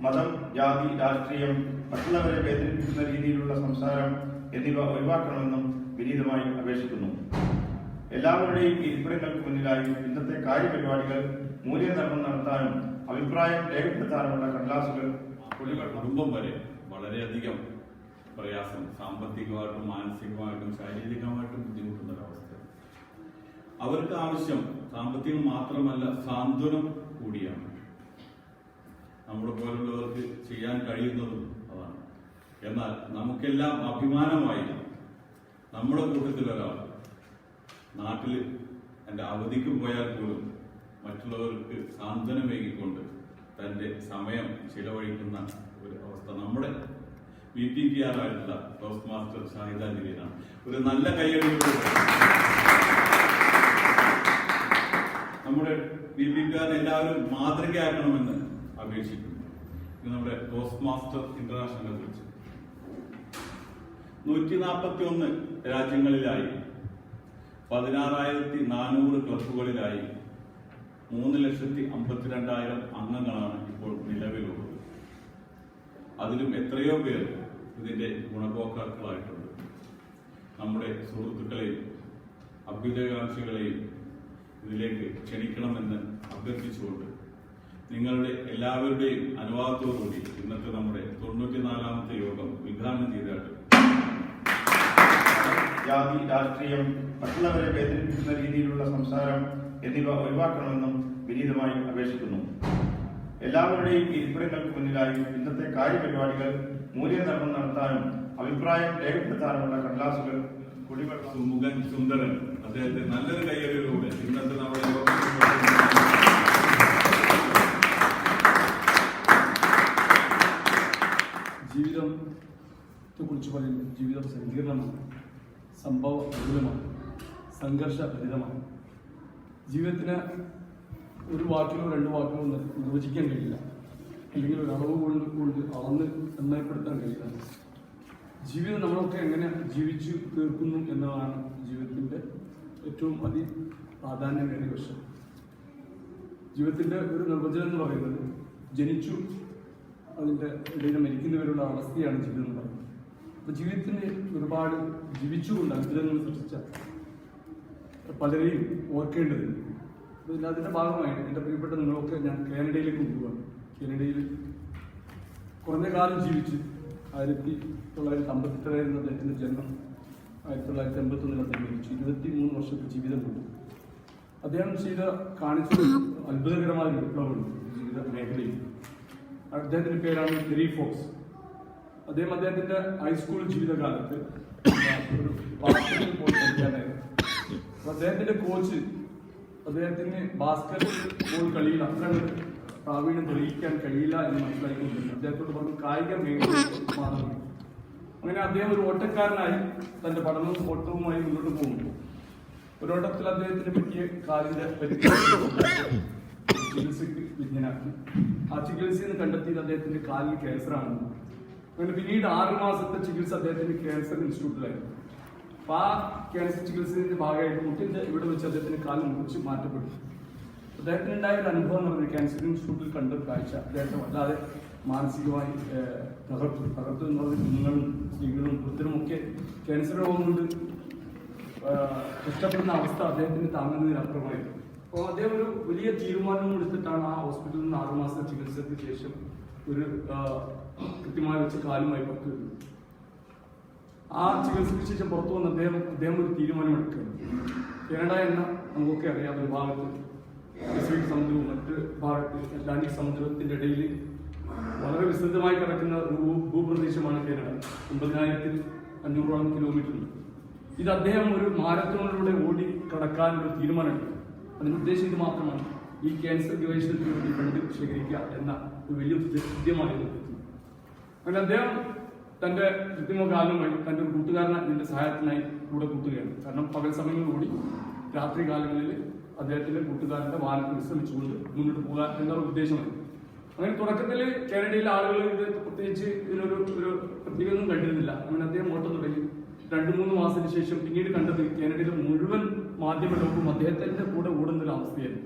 മതം, ജാതി, രാഷ്ട്രീയം, മറ്റുള്ളവരെ വേദനിപ്പിക്കുന്ന രീതിയിലുള്ള സംസാരം എന്നിവ ഒഴിവാക്കണമെന്നും വിനീതമായി അപേക്ഷിക്കുന്നു. എല്ലാവരുടെയും ഇരിപ്പിടങ്ങൾക്ക് മുന്നിലായി ഇന്നത്തെ കാര്യപരിപാടികൾ മൂല്യനിർണ്ണയം നടത്താനും അഭിപ്രായം രേഖപ്പെടുത്താനുമുള്ള കടലാസുകൾ കുടുംബം വരെ വളരെയധികം പ്രയാസം, സാമ്പത്തികമായിട്ടും മാനസികമായിട്ടും ശാരീരികമായിട്ടും ബുദ്ധിമുട്ടുന്ന ഒരവസ്ഥ. അവർക്ക് ആവശ്യം സാമ്പത്തികം മാത്രമല്ല, സാന്ത്വനം കൂടിയാണ്. നമ്മളെ പോലുള്ളവർക്ക് ചെയ്യാൻ കഴിയുന്നതും അതാണ്. എന്നാൽ നമുക്കെല്ലാം അഭിമാനമായി നമ്മുടെ കൂട്ടത്തിലൊരാൾ നാട്ടിൽ എൻ്റെ അവധിക്ക് പോയാൽ പോലും മറ്റുള്ളവർക്ക് സാന്ത്വനമേകിക്കൊണ്ട് തൻ്റെ സമയം ചിലവഴിക്കുന്ന ഒരു അവസ്ഥ നമ്മുടെ QATAR ആയിട്ടുള്ള ടോസ്റ്റ് മാസ്റ്റർ ഷാഹിദ ജലീലാണ്. ഒരു നല്ല കയ്യടിയോട് നമ്മുടെ QATAR എല്ലാവരും മാതൃകയാക്കണമെന്ന് അപേക്ഷിക്കുന്നു. ഇത് നമ്മുടെ ടോസ്റ്റ് മാസ്റ്റർ ഇന്റർനാഷണലിനെ കുറിച്ച് 141 രാജ്യങ്ങളിലായി 16,400 ക്ലബുകളിലായി 3,52,000 അംഗങ്ങളാണ് ഇപ്പോൾ നിലവിലുള്ളത്. അതിലും എത്രയോ പേർ ഇതിന്റെ ഗുണഭോക്താക്കളായിട്ടുണ്ട്. നമ്മുടെ സുഹൃത്തുക്കളെയും അഭ്യുദയകാംക്ഷികളെയും ഇതിലേക്ക് ക്ഷണിക്കണമെന്ന് അഭ്യർത്ഥിച്ചുകൊണ്ട് നിങ്ങളുടെ എല്ലാവരുടെയും അനുവാദത്തോടുകൂടി ഇന്നത്തെ നമ്മുടെ 94ാമത്തെ യോഗം ഉദ്ഘാടനം ചെയ്തായിട്ട് ജാതി, രാഷ്ട്രീയം, മറ്റുള്ളവരെ വേദനിപ്പിക്കുന്ന രീതിയിലുള്ള സംസാരം എന്നിവ ഒഴിവാക്കണമെന്നും വിനീതമായി അപേക്ഷിക്കുന്നു. എല്ലാവരുടെയും ഇരിപ്പിടങ്ങൾക്ക് മുന്നിലായി ഇന്നത്തെ കാര്യപരിപാടികൾ മൂല്യനിർണ്ണയം നടത്താനും അഭിപ്രായം രേഖപ്പെടുത്താനുമുള്ള കടലാസുകൾ സുമുഖൻ സുന്ദരൻ അദ്ദേഹത്തെ നല്ലൊരു കയ്യടിയിലൂടെ ഇന്നത്തെ നമ്മുടെ ജീവിതത്തെ കുറിച്ച് പറയുന്നത് ജീവിതം സങ്കീർണമാണ്, സംഭവ ബഹുലമാണ്, സംഘർഷഭരിതമാണ്. ജീവിതത്തിന് ഒരു വാക്കിലോ 2 വാക്കിലോ നിർവചിക്കാൻ കഴിയില്ല, അല്ലെങ്കിൽ ഒരു അളവ് കൊണ്ട് അളന്ന് നിർണ്ണയപ്പെടുത്താൻ കഴിയില്ല. ജീവിതം നമ്മളൊക്കെ എങ്ങനെ ജീവിച്ചു തീർക്കുന്നു എന്നതാണ് ജീവിതത്തിൻ്റെ ഏറ്റവും പ്രാധാന്യമേറിയ വശം. ജീവിതത്തിൻ്റെ ഒരു നിർവചനം എന്ന് പറയുന്നത് ജനിച്ചു അതിൻ്റെ ഇടയിൽ മരിക്കുന്നവരുടെ അവസ്ഥയാണ് ജീവിതം എന്ന് പറയുന്നത്. അപ്പോൾ ജീവിതത്തിന് ഒരുപാട് ജീവിച്ചുകൊണ്ട് അത്ഭുതങ്ങൾ സൃഷ്ടിച്ച പലരെയും ഓർക്കേണ്ടതുണ്ട്. അതിൻ്റെ ഭാഗമായിട്ട് എൻ്റെ പ്രിയപ്പെട്ട നിങ്ങളൊക്കെ ഞാൻ കാനഡയിലേക്ക് പോവുകയാണ്. കാനഡയിൽ കുറഞ്ഞ കാലം ജീവിച്ച് 1957 അദ്ദേഹത്തിൻ്റെ ജന്മം, 1981 അദ്ദേഹം മരിച്ചു. 23 വർഷത്തെ ജീവിതം കൊണ്ട് അദ്ദേഹം കാണിച്ച അത്ഭുതകരമായ ഒരു വിപ്ലവമുണ്ട് ജീവിത മേഖലയിൽ. അദ്ദേഹത്തിൻ്റെ പേരാണ് ടെറി ഫോക്സ്. അദ്ദേഹത്തിൻ്റെ ഹൈസ്കൂൾ ജീവിതകാലത്ത് ഒരു ബാസ്കറ്റ് ബോൾ കളിക്കാനായിരുന്നു. അപ്പോൾ അദ്ദേഹത്തിൻ്റെ കോച്ച് അദ്ദേഹത്തിന് ബാസ്കറ്റ് ബോൾ കളിയിൽ അത്ര പ്രാവീണ്യം തെളിയിക്കാൻ കഴിയില്ല എന്ന് മനസ്സിലാക്കിയിട്ടുണ്ട്. അദ്ദേഹത്തോട് പറഞ്ഞു കായിക മേഖലയിൽ മാറുന്നു. അങ്ങനെ അദ്ദേഹം ഒരു ഓട്ടക്കാരനായി തൻ്റെ പഠനവും ഓട്ടവുമായി മുന്നോട്ട് പോകുന്നു. ഒരു ഓട്ടത്തിൽ അദ്ദേഹത്തിന് പറ്റിയ കാലിൻ്റെ ചികിത്സയ്ക്ക് വിജ്ഞനാക്കി. ആ ചികിത്സയിൽ നിന്ന് കണ്ടെത്തിയത് അദ്ദേഹത്തിന്റെ കാലിൽ ക്യാൻസറാണെന്ന്. അങ്ങനെ പിന്നീട് 6 മാസത്തെ ചികിത്സ അദ്ദേഹത്തിന്റെ ക്യാൻസർ ഇൻസ്റ്റിറ്റ്യൂട്ടിലായിരുന്നു. അപ്പൊ ആ ക്യാൻസർ ചികിത്സയുടെ ഭാഗമായിട്ട് മുട്ടിന്റെ ഇവിടെ വെച്ച് അദ്ദേഹത്തിന്റെ കാലിൽ മുറിച്ച് മാറ്റപ്പെട്ടു. അദ്ദേഹത്തിന് ഉണ്ടായ ഒരു അനുഭവം എന്ന് പറഞ്ഞാൽ ക്യാൻസർ ഇൻസ്റ്റിറ്റ്യൂട്ടിൽ കണ്ട കാഴ്ച അദ്ദേഹത്തെ വല്ലാതെ മാനസികമായി തകർത്തു എന്ന് പറഞ്ഞ കുഞ്ഞുങ്ങളും സ്ത്രീകളും വൃദ്ധരുമൊക്കെ ക്യാൻസർ രോഗം കൊണ്ട് കഷ്ടപ്പെടുന്ന അവസ്ഥ അദ്ദേഹത്തിന് താങ്ങുന്നതിനപ്പുറമായിരുന്നു. അപ്പോൾ അദ്ദേഹം ഒരു വലിയ തീരുമാനം എടുത്തിട്ടാണ് ആ ഹോസ്പിറ്റലിൽ നിന്ന് 6 മാസത്തെ ചികിത്സയ്ക്ക് ശേഷം ഒരു കൃത്യമായി വെച്ച് കാലുമായി പുറത്തു വരുന്നത്. ആ ചികിത്സയ്ക്ക് ശേഷം പുറത്തു വന്ന അദ്ദേഹം ഒരു തീരുമാനമെടുക്കുകയാണ്. കാനഡ എന്ന നമുക്കൊക്കെ അറിയാം, ഒരു ഭാഗത്ത് പസഫിക് സമുദ്രവും മറ്റ് ഭാഗത്ത് അറ്റ്ലാന്റിക് സമുദ്രത്തിന്റെ ഇടയിൽ വളരെ വിസ്തൃതമായി കിടക്കുന്ന ഒരു ഭൂപ്രദേശമാണ് കാനഡ. 9,500 കിലോമീറ്റർ. ഇത് അദ്ദേഹം ഒരു മാരത്തോണിലൂടെ ഓടി കടക്കാനൊരു തീരുമാനമെടുത്തു. അതിന് ഉദ്ദേശം ഇത് മാത്രമാണ്, ഈ ക്യാൻസർ ഗവേഷണത്തിന് വേണ്ടി ഫണ്ട് ശേഖരിക്കുക എന്ന ഒരു വലിയ കൃത്യമായിരുന്നു. അങ്ങനെ അദ്ദേഹം തന്റെ കൃത്രിമകാലമായി തന്റെ ഒരു കൂട്ടുകാരനെ ഇതിന്റെ സഹായത്തിനായി കൂടെ കൂട്ടുകയാണ്. കാരണം പകൽ സമയങ്ങളിലൂടി രാത്രി കാലങ്ങളിൽ അദ്ദേഹത്തിന്റെ കൂട്ടുകാരന്റെ വാഹനത്തിൽ വിശ്രമിച്ചുകൊണ്ട് മുന്നോട്ട് പോകുക എന്നൊരു ഉദ്ദേശമായി. അങ്ങനെ തുടക്കത്തിൽ കാനഡയിലെ ആളുകൾ ഇത് പ്രത്യേകിച്ച് ഇതിനൊരു പ്രത്യേകമൊന്നും കണ്ടിരുന്നില്ല. അങ്ങനെ അദ്ദേഹം ഓട്ടം തുടങ്ങി. 2-3 മാസത്തിന് ശേഷം പിന്നീട് കണ്ടത് കാനഡയിലെ മുഴുവൻ മാധ്യമ ലോകവും അദ്ദേഹത്തിന്റെ കൂടെ ഓടുന്ന ഒരു അവസ്ഥയായിരുന്നു.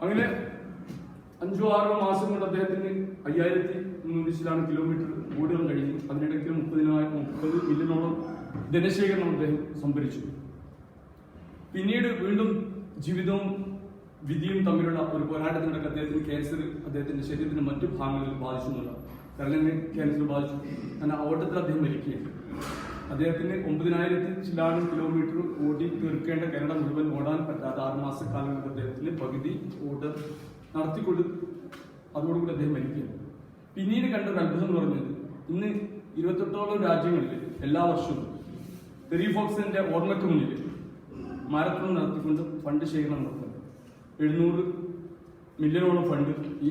അങ്ങനെ 5-6 മാസം കൊണ്ട് അദ്ദേഹത്തിന് 5300 കിലോമീറ്റർ ഓടുകൾ കഴിഞ്ഞു. അതിനിടയ്ക്ക് 30 മില്യണോളം ധനശേഖരണം അദ്ദേഹം സംഭരിച്ചു. പിന്നീട് വീണ്ടും ജീവിതവും വിധിയും തമ്മിലുള്ള ഒരു പോരാട്ടത്തിനിടയ്ക്ക് അദ്ദേഹത്തിന് ക്യാൻസർ അദ്ദേഹത്തിന്റെ ശരീരത്തിന്റെ മറ്റു ഭാഗങ്ങളിൽ ബാധിച്ചു എന്നുള്ള കരളിന് ക്യാൻസർ ബാധിച്ചു. അങ്ങനെ ഓട്ടത്തിൽ അദ്ദേഹം മരിക്കുകയാണ്. അദ്ദേഹത്തിന് 9000 കിലോമീറ്റർ ഓടി തീർക്കേണ്ട കേരളം മുഴുവൻ ഓടാൻ പറ്റാത്ത 6 മാസക്കാലം കൊണ്ട് അദ്ദേഹത്തിന് പകുതി ഓട് നടത്തിക്കൊണ്ട് അതോടുകൂടി അദ്ദേഹം മരിക്കുകയാണ്. പിന്നീട് കണ്ട ഒരു അത്ഭുതം എന്ന് പറഞ്ഞത്, ഇന്ന് 28ഓളം രാജ്യങ്ങളിൽ എല്ലാ വർഷവും ടെറിഫോക്സിന്റെ ഓർമ്മയ്ക്ക് മുന്നിൽ മാരത്തോൺ നടത്തിക്കൊണ്ട് ഫണ്ട് ശേഖരണം നടത്തുന്നത്. 700 മില്യണോളം ഫണ്ട് ഈ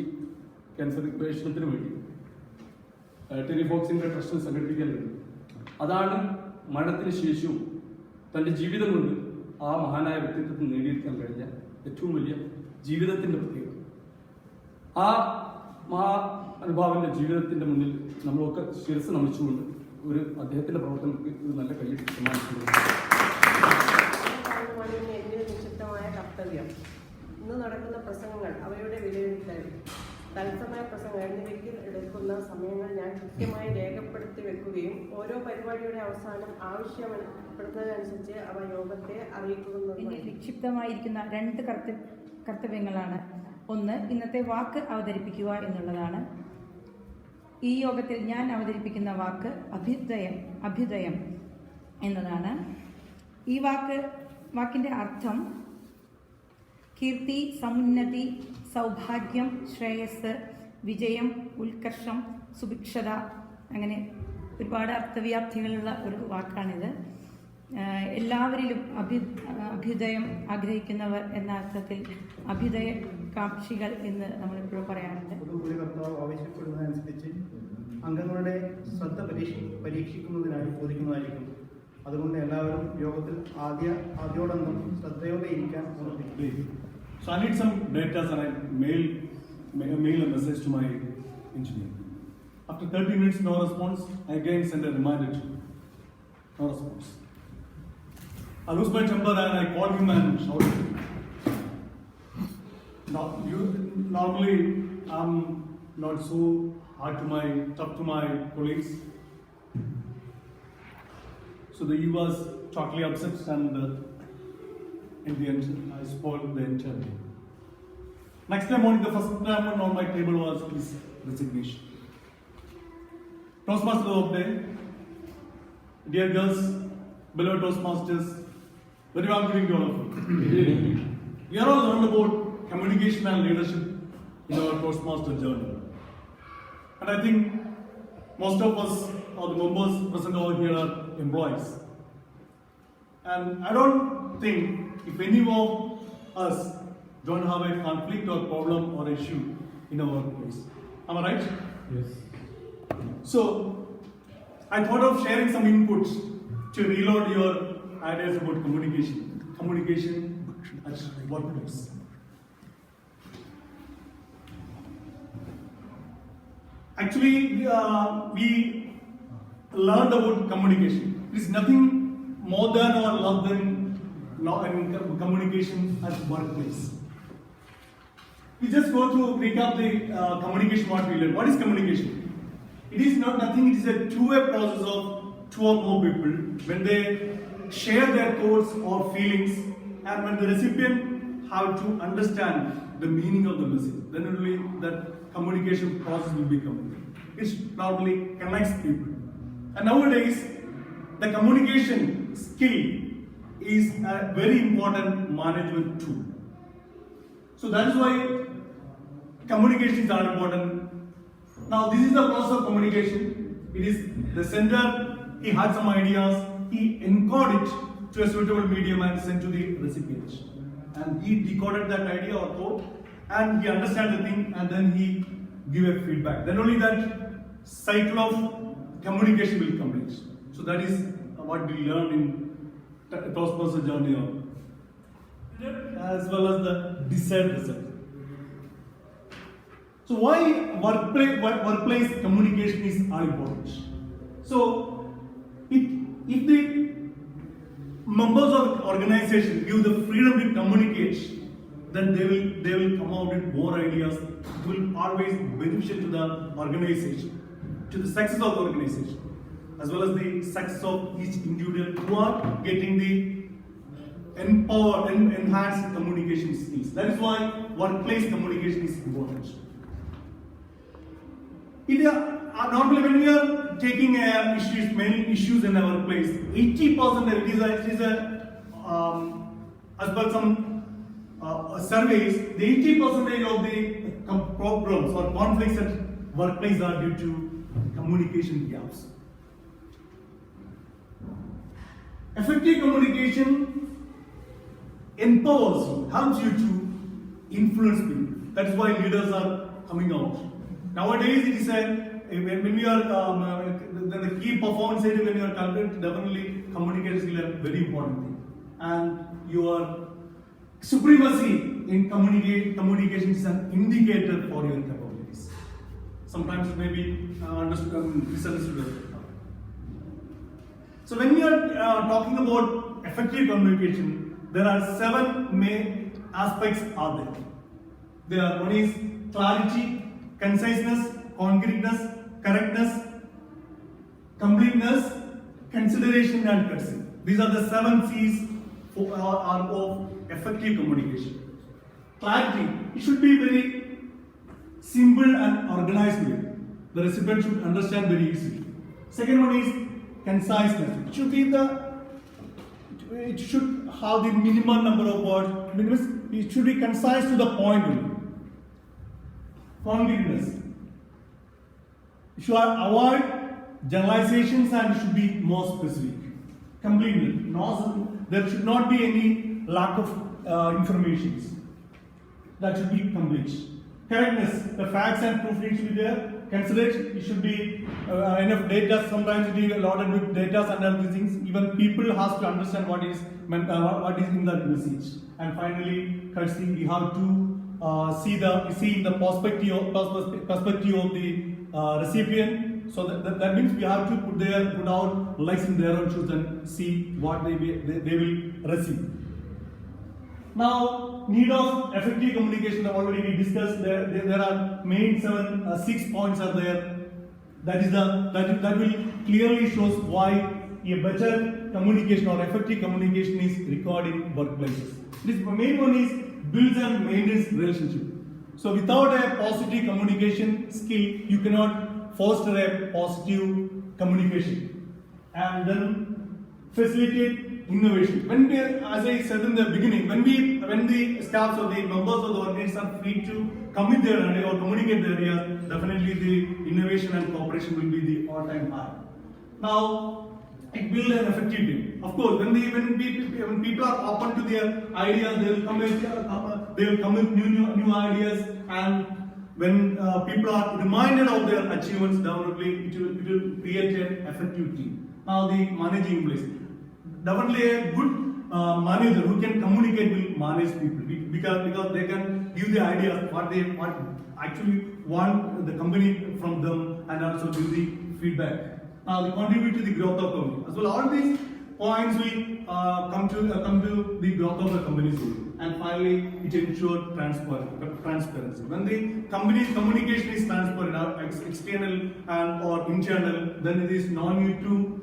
ക്യാൻസർ ഗവേഷണത്തിന് വേണ്ടി ടെറിഫോക്സിന്റെ ട്രസ്റ്റ് സംഘടിപ്പിക്കാനുണ്ട്. അതാണ് മരണത്തിന് ശേഷവും തന്റെ ജീവിതം കൊണ്ട് ആ മഹാനായ വ്യക്തിത്വത്തിൽ നേടിയെടുക്കാൻ കഴിഞ്ഞ ഏറ്റവും വലിയ ജീവിതത്തിന്റെ പ്രത്യേകത. ആ അനുഭാവന്റെ ജീവിതത്തിന്റെ മുന്നിൽ നമ്മളൊക്കെ ശിരസ് നമിച്ചുകൊണ്ട് ഒരു അദ്ദേഹത്തിന്റെ പ്രവർത്തനങ്ങൾക്ക് ഒരു നല്ല കയ്യിൽ സമ്മാനിക്കുന്നു. നിക്ഷിപ്തമായ കർത്തവ്യം, ഇന്ന് നടക്കുന്ന പ്രസംഗങ്ങൾ, അവയുടെ വിലയിരുത്തൽ, തത്സമയ പ്രസംഗം എന്നിവയ്ക്ക് എടുക്കുന്ന സമയങ്ങൾ ഞാൻ കൃത്യമായി രേഖപ്പെടുത്തി വെക്കുകയും ഓരോ പരിപാടിയുടെ അവസാനം ആവശ്യപ്പെടുന്നതനുസരിച്ച് അവ യോഗത്തെ അറിയിക്കുന്നതും. നിക്ഷിപ്തമായിരിക്കുന്ന 2 കർത്തവ്യങ്ങളാണ്. ഒന്ന്, ഇന്നത്തെ വാക്ക് അവതരിപ്പിക്കുക എന്നുള്ളതാണ്. ഈ യോഗത്തിൽ ഞാൻ അവതരിപ്പിക്കുന്ന വാക്ക് അഭ്യുദയം എന്നതാണ്. ഈ വാക്കിന്റെ അർത്ഥം കീർത്തി, സമുന്നതി, സൗഭാഗ്യം, ശ്രേയസ്, വിജയം, ഉത്കർഷം, സുഭിക്ഷത, അങ്ങനെ ഒരുപാട് അർത്ഥവ്യാപ്തികളുള്ള ഒരു വാക്കാണിത്. എല്ലാവരിലും അഭ്യുദയം ആഗ്രഹിക്കുന്നവർ എന്ന അർത്ഥത്തിൽ അഭ്യുദയ കാക്ഷികൾ എന്ന് നമ്മളിപ്പോഴും പറയാറുണ്ട്. പൊതുപുള്ളി കർത്താവ് ആവശ്യപ്പെടുന്നതനുസരിച്ച് അംഗങ്ങളുടെ ശ്രദ്ധ പരീക്ഷിക്കുന്നതിനായി ചോദിക്കുന്നതായിരിക്കും. അതുകൊണ്ട് എല്ലാവരും യോഗത്തിൽ ആദ്യോടൊന്നും ശ്രദ്ധയോടെ ഇരിക്കാൻ ഓർമ്മിപ്പിക്കും. So I need some data and I mail a message to my engineer. After 30 minutes, no response. I again send a reminder to him. No response. I lose my temper and I call him and shout at him. Now, normally I'm not so tough to my colleagues. So he was totally upset and in the end I spoiled the entire day. Next time morning, the first time on my table was his resignation. Toastmaster of the day, dear girls, beloved Toastmasters, very warm greeting to all of you. We are all learned about communication and leadership in our Toastmaster journey. And I think most of us or the members present over here are employees. And I don't think if any of us don't have a conflict or problem or issue in our workplace. Am I right? Yes. So, I thought of sharing some inputs to reload your ideas about communication at workplace. Actually, we learned about communication. It is nothing more than or less than communication at workplace. We just go to recap the communication what we learned. What is communication? It is not nothing. It is a two-way process of 2 or more people when they share their thoughts or feelings, and when the recipient have to understand the meaning of the message, then only that communication process will be complete. It normally connects people. And nowadays, the communication skill is a very important management tool. So that is why communications are important. Now this is the process of communication. It is the sender, he had some ideas, he encoded it to a suitable medium and sent to the recipient. And he decoded that idea or thought and he understands the thing and then he give a feedback. Then only that cycle of communication will complete. So that is what we learned in Toastmaster journey as well as the desired result. So why workplace communication is all important? So if the members of the organization give the freedom to communicate, then they will come out with more ideas. It will always beneficial to the organization, to the success of the organization, as well as the success of each individual who are getting the empowered and enhanced communication skills. That is why workplace communication is important. Normally, when we are taking many issues in our workplace, 80% as per some surveys, the 80% of the problems or conflicts at workplace are due to communication gaps. Effective communication empowers you, helps you to influence people. That is why leaders are coming out. Nowadays, it is when we are the key performance area when you are calculated, definitely communication is a very important thing, and your supremacy in communication is an indicator for your capabilities. Sometimes it may be misunderstood. So when we are talking about effective communication, there are 7 main aspects of it. One is clarity, conciseness, concreteness, correctness, completeness, consideration, and courtesy. These are the 7 C's of effective communication. Clarity, it should be very simple and organized way. The recipient should understand very easily. Second one is conciseness. It should have the minimum number of words. It should be concise to the point. Concreteness. You should avoid generalizations and should be more specific. Completeness. There should not be any lack of information. That should be complete. Correctness. The facts and proof should be there. Consideration. It should be enough data. Sometimes it is loaded with data and other things. Even people has to understand what is in that message. And finally, courtesy. We have to see in the perspective of the recipient. So that means we have to put our legs in their own shoes and see what they will receive. Now, need of effective communication already we discussed. There are main 6 points are there. That will clearly shows why a better communication or effective communication is required in workplaces. This main one is builds and maintains relationship. So without a positive communication skill, you cannot foster a positive communication and then facilitate innovation. As I said in the beginning, when the staffs or the members of the organization are free to commit their area or communicate their area, definitely the innovation and cooperation will be the all-time high. Now, it builds an effective team. Of course, when people are open to their ideas, they will come with new ideas, and when people are reminded of their achievements, definitely it will create an effective team. Now, the managing employees. Definitely a good manager who can communicate will manage people because they can give the ideas what they actually want the company from them and also give the feedback. Now they contribute to the growth of company. As well, all these points will come to the growth of the company's goal. And finally, it ensures transparency. When the company's communication is transparent, external and or internal, then it is no need to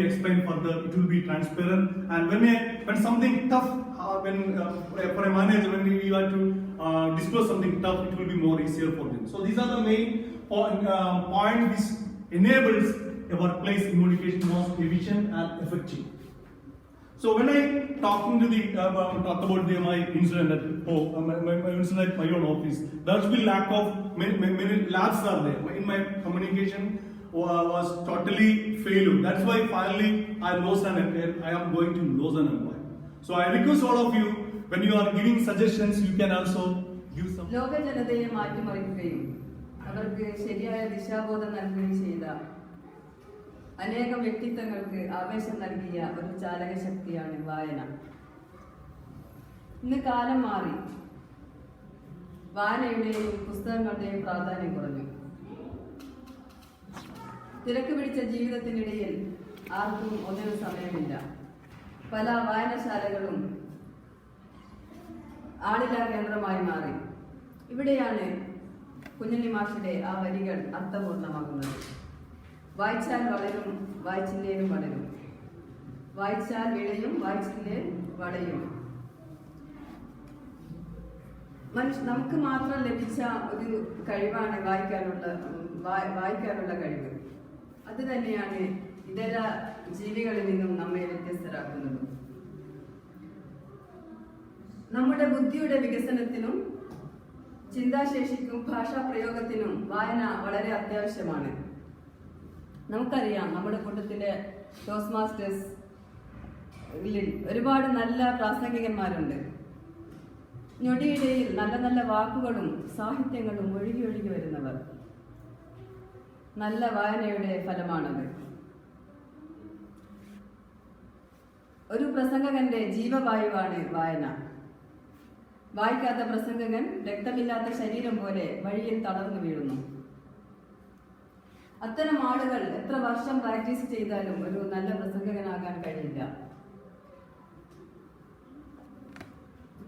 explain further. It will be transparent. And when something tough, for a manager, when you have to disclose something tough, it will be more easier for them. So these are the main points which enables a workplace communication more efficient and effective. So when I talk about my incident at home, my incident at my own office, there will be lack of many labs are there. In my communication was totally failed. That's why finally I am going to lose an employee. So I request all of you, when you are giving suggestions, you can also give some. ലോക ജനതയെ മാറ്റിമറിക്കുകയും അവർക്ക് ശരിയായ ദിശാബോധം നൽകുകയും ചെയ്ത അനേകം വ്യക്തിത്വങ്ങൾക്ക് ആവേശം നൽകിയ ഒരു ചാലക ശക്തിയാണ് വായന. ഇന്ന് കാലം മാറി, വായനയുടെയും പുസ്തകങ്ങളുടെയും പ്രാധാന്യം കുറഞ്ഞു. തിരക്ക് പിടിച്ച ജീവിതത്തിനിടയിൽ ആർക്കും ഒന്നിനും സമയമില്ല. പല വായനശാലകളും ആളില്ലാ കേന്ദ്രമായി മാറി. ഇവിടെയാണ് കുഞ്ഞുണ്ണി മാഷിന്റെ ആ വരികൾ അർത്ഥപൂർണമാകുന്നത്. വായിച്ചാൽ വളരും, വായിച്ചില്ലേലും വളരും. വായിച്ചാൽ വിളയും, വായിച്ചില്ലേ വളയും. നമുക്ക് മാത്രം ലഭിച്ച ഒരു കഴിവാണ് വായിക്കാനുള്ള കഴിവ്. അത് തന്നെയാണ് ഇതര ജീവികളിൽ നിന്നും നമ്മെ വ്യത്യസ്തരാക്കുന്നത്. നമ്മുടെ ബുദ്ധിയുടെ വികസനത്തിനും ചിന്താശേഷിക്കും ഭാഷാ പ്രയോഗത്തിനും വായന വളരെ അത്യാവശ്യമാണ്. നമുക്കറിയാം, നമ്മുടെ കൂട്ടത്തിലെ ടോസ്റ്റ് മാസ്റ്റേഴ്സ് ഒരുപാട് നല്ല പ്രാസംഗികന്മാരുണ്ട്. ഞൊടിയിടയിൽ നല്ല നല്ല വാക്കുകളും സാഹിത്യങ്ങളും ഒഴുകി ഒഴുകി വരുന്നവർ. നല്ല വായനയുടെ ഫലമാണത്. ഒരു പ്രസംഗകന്റെ ജീവവായുവാണ് വായന. വായിക്കാത്ത പ്രസംഗകൻ രക്തമില്ലാത്ത ശരീരം പോലെ വഴിയിൽ തളർന്നു വീഴുന്നു. അത്തരം ആളുകൾ എത്ര വർഷം പ്രാക്ടീസ് ചെയ്താലും ഒരു നല്ല പ്രസംഗകനാകാൻ കഴിയില്ല.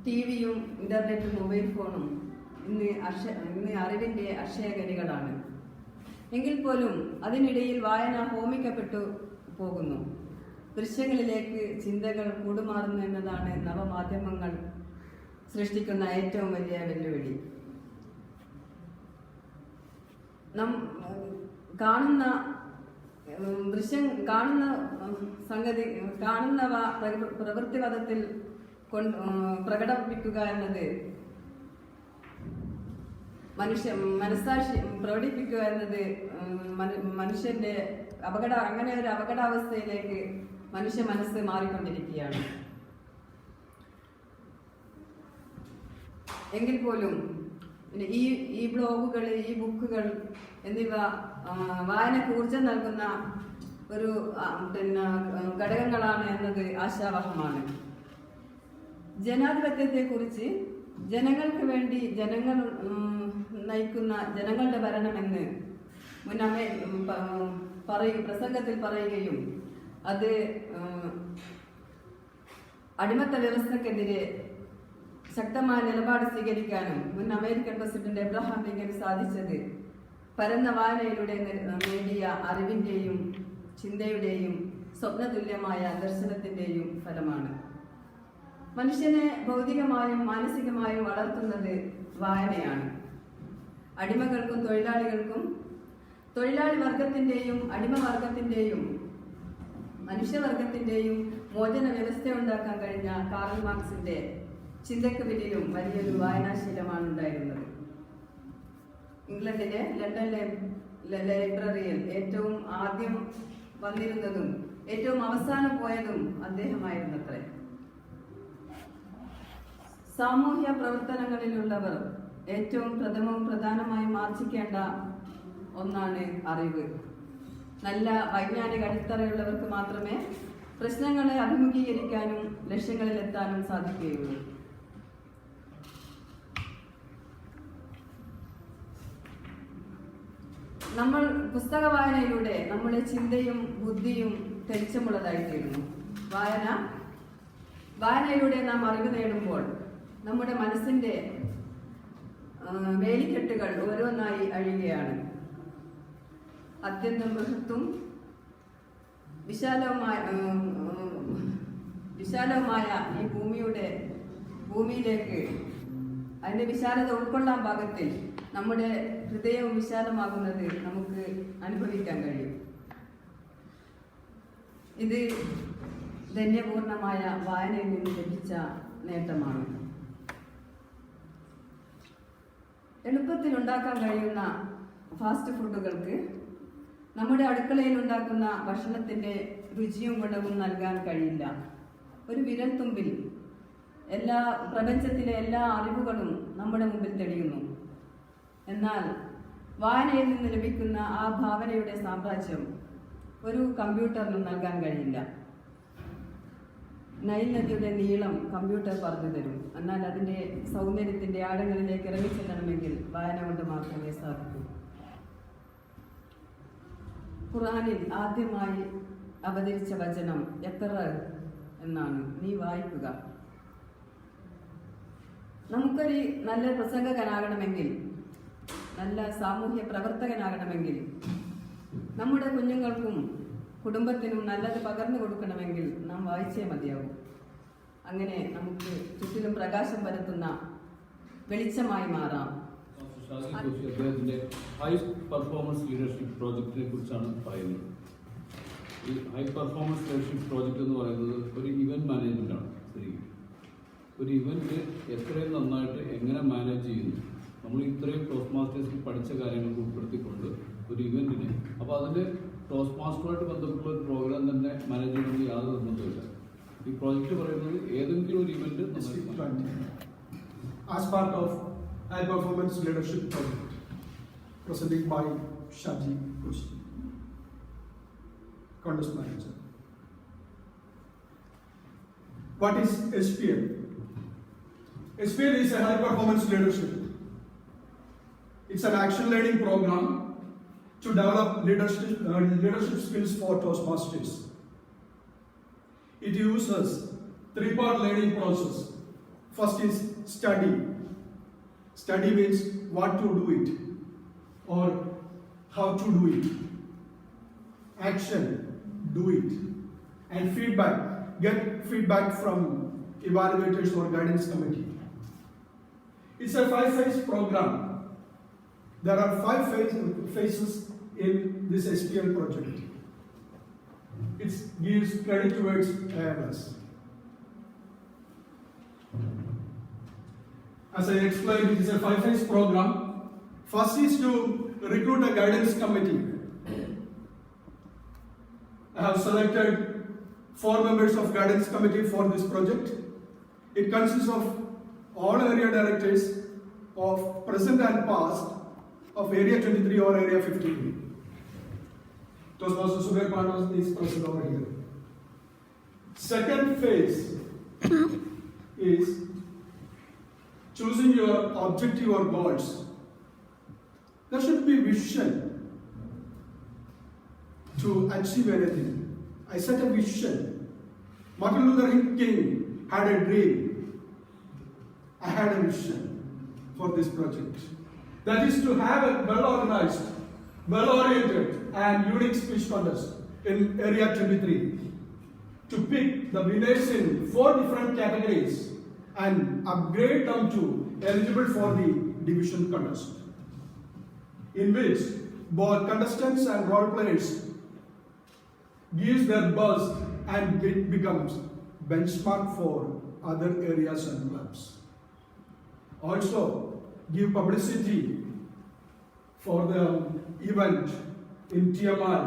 ടിവിയും ഇന്റർനെറ്റും മൊബൈൽ ഫോണും ഇന്ന് അറിവിന്റെ അക്ഷയഖനികളാണ്. എങ്കിൽ പോലും അതിനിടയിൽ വായന ഹോമിക്കപ്പെട്ടു പോകുന്നു. ദൃശ്യങ്ങളിലേക്ക് ചിന്തകൾ കൂടുമാറുന്നു എന്നതാണ് നവമാധ്യമങ്ങൾ സൃഷ്ടിക്കുന്ന ഏറ്റവും വലിയ വെല്ലുവിളി. കാണുന്നവ പ്രവൃത്തിപഥത്തിൽ പ്രകടിപ്പിക്കുക എന്നത് മനസ്സാക്ഷി പ്രകടിപ്പിക്കുക എന്നത് മനുഷ്യന്റെ അങ്ങനെ ഒരു അപകടാവസ്ഥയിലേക്ക് മനുഷ്യ മനസ്സ് മാറിക്കൊണ്ടിരിക്കുകയാണ്. എങ്കിൽ പോലും ഈ ബ്ലോഗുകൾ, ഈ ബുക്കുകൾ എന്നിവ വായനക്ക് ഊർജം നൽകുന്ന ഒരു ഘടകങ്ങളാണ് എന്നത് ആശാവഹമാണ്. ജനാധിപത്യത്തെക്കുറിച്ച് ജനങ്ങൾക്ക് വേണ്ടി ജനങ്ങൾ നയിക്കുന്ന ജനങ്ങളുടെ ഭരണമെന്ന് പ്രസംഗത്തിൽ പറയുകയും അത് അടിമത്ത വ്യവസ്ഥക്കെതിരെ ശക്തമായ നിലപാട് സ്വീകരിക്കാനും മുൻ അമേരിക്കൻ പ്രസിഡന്റ് എബ്രഹാം ലിങ്കന് സാധിച്ചത് പരന്ന വായനയിലൂടെ നേടിയ അറിവിന്റെയും ചിന്തയുടെയും സ്വപ്നതുല്യമായ ദർശനത്തിന്റെയും ഫലമാണ്. മനുഷ്യനെ ഭൗതികമായും മാനസികമായും വളർത്തുന്നത് വായനയാണ്. അടിമകൾക്കും തൊഴിലാളികൾക്കും, തൊഴിലാളി വർഗത്തിന്റെയും അടിമവർഗത്തിന്റെയും മനുഷ്യവർഗത്തിന്റെയും മോചന വ്യവസ്ഥ ഉണ്ടാക്കാൻ കഴിഞ്ഞ കാറൽ മാർക്സിന്റെ ചിന്തയ്ക്ക് പിന്നിലും വലിയൊരു വായനാശീലമാണ് ഉണ്ടായിരുന്നത്. ഇംഗ്ലണ്ടിലെ ലണ്ടനിലെ ലൈബ്രറിയിൽ ഏറ്റവും ആദ്യം വന്നിരുന്നതും ഏറ്റവും അവസാനം പോയതും അദ്ദേഹമായിരുന്നത്രേ. സാമൂഹ്യ പ്രവർത്തനങ്ങളിലുള്ളവർ ഏറ്റവും പ്രധാനമായും ആർജിക്കേണ്ട ഒന്നാണ് അറിവ്. നല്ല വൈജ്ഞാനിക അടിത്തറയുള്ളവർക്ക് മാത്രമേ പ്രശ്നങ്ങളെ അഭിമുഖീകരിക്കാനും ലക്ഷ്യങ്ങളിലെത്താനും സാധിക്കുകയുള്ളൂ. നമ്മൾ പുസ്തക വായനയിലൂടെ നമ്മുടെ ചിന്തയും ബുദ്ധിയും തെളിച്ചമുള്ളതായിത്തീരുന്നു. വായനയിലൂടെ നാം അറിവ് നേടുമ്പോൾ നമ്മുടെ മനസ്സിന്റെ വേലിക്കെട്ടുകൾ ഓരോന്നായി അഴിയുകയാണ്. അത്യന്തം ബൃഹത്തും വിശാലവുമായ ഈ ഭൂമിയിലേക്ക് അതിന്റെ വിശാലത ഉൾക്കൊള്ളാൻ പാകത്തിൽ നമ്മുടെ ഹൃദയവും വിശാലമാകുന്നത് നമുക്ക് അനുഭവിക്കാൻ കഴിയും. ഇത് ധന്യപൂർണമായ വായനയിൽ നിന്ന് ലഭിച്ച നേട്ടമാണ്. എളുപ്പത്തിൽ ഉണ്ടാക്കാൻ കഴിയുന്ന ഫാസ്റ്റ് ഫുഡുകൾക്ക് നമ്മുടെ അടുക്കളയിൽ ഉണ്ടാക്കുന്ന ഭക്ഷണത്തിന്റെ രുചിയും ഗുണവും നൽകാൻ കഴിയില്ല. ഒരു വിരൽത്തുമ്പിൽ പ്രപഞ്ചത്തിലെ എല്ലാ അറിവുകളും നമ്മുടെ മുമ്പിൽ തെളിയുന്നു. എന്നാൽ വായനയിൽ നിന്ന് ലഭിക്കുന്ന ആ ഭാവനയുടെ സാമ്രാജ്യം ഒരു കമ്പ്യൂട്ടറിനും നൽകാൻ കഴിയില്ല. നൈൽ നദിയുടെ നീളം കമ്പ്യൂട്ടർ പറഞ്ഞു തരും. എന്നാൽ അതിന്റെ സൗന്ദര്യത്തിന്റെ ആഴങ്ങളിലേക്ക് ഇറങ്ങിച്ചെല്ലണമെങ്കിൽ വായന കൊണ്ട് മാത്രമേ സാധിക്കൂ. ഖുർആനിൽ ആദ്യമായി അവതരിച്ച വചനം എത്ര എന്നാണ്. നീ വായിക്കുക. നമുക്കൊരു നല്ല പ്രസംഗകനാകണമെങ്കിൽ, നല്ല സാമൂഹ്യ പ്രവർത്തകനാകണമെങ്കിൽ, നമ്മുടെ കുഞ്ഞുങ്ങൾക്കും കുടുംബത്തിനും നല്ലത് പകർന്നു കൊടുക്കണമെങ്കിൽ നാം വായിച്ചേ മതിയാവും. അങ്ങനെ നമുക്ക് ചുറ്റിലും പ്രകാശം പരത്തുന്ന വെളിച്ചമായി മാറാം. അദ്ദേഹത്തിന്റെ ഹൈ പെർഫോമൻസ് ലീഡർഷിപ്പ് പ്രോജക്റ്റിനെ കുറിച്ചാണ് പറയുന്നത്. ഈ ഹൈ പെർഫോമൻസ് ലീഡർഷിപ്പ് പ്രോജക്റ്റ് എന്ന് പറയുന്നത് ഒരു ഇവന്റ് മാനേജ്മെന്റ് ആണ്. ശരിക്കും ഒരു ഇവന്റ് എത്രയും നന്നായിട്ട് എങ്ങനെ മാനേജ് ചെയ്യുന്നു, നമ്മൾ ഇത്രയും ടോസ്റ്റ് മാസ്റ്റേഴ്സിൽ പഠിച്ച കാര്യങ്ങൾ ഉൾപ്പെടുത്തിക്കൊണ്ട് ഒരു ഇവന്റിനെ, അപ്പോൾ അതിന്റെ ടോസ്റ്റ് മാസ്റ്ററുമായിട്ട് ബന്ധപ്പെട്ട ഒരു പ്രോഗ്രാം തന്നെ മാനേജ് ചെയ്യണമെങ്കിൽ യാതൊരു നിർബന്ധമില്ല. ഈ പ്രോജക്റ്റ് പറയുന്നത് ഏതെങ്കിലും ഒരു event as part of high performance leadership project presented by Shaji Kuttiadi, contest manager. What is SPL? SPL is a high performance leadership. It's an action learning program to develop leadership skills for Toastmasters. It uses three-part learning process. First is study. Study means what to do it or how to do it. Action, do it. And feedback, get feedback from evaluators or guidance committee. It's a 5-phase program. There are 5 phases in this SPL project. It gives credit towards awareness. As I explained, it is a 5-phase program. First is to recruit a guidance committee. I have selected 4 members of guidance committee for this project. It consists of all area directors of present and past of area 23 or area 53. Toastmaster Sugar Pandas is present over here. Second phase is choosing your objective or goals. There should be vision to achieve anything. I set a vision. Martin Luther King had a dream. I had a vision for this project. That is to have a well-organized, well-oriented and unique speech contest in area 23. To pick the winners in 4 different categories and upgrade them to eligible for the division contest, in which both contestants and role players gives their buzz and it becomes benchmark for other areas and clubs. Also, give publicity for the event in TMI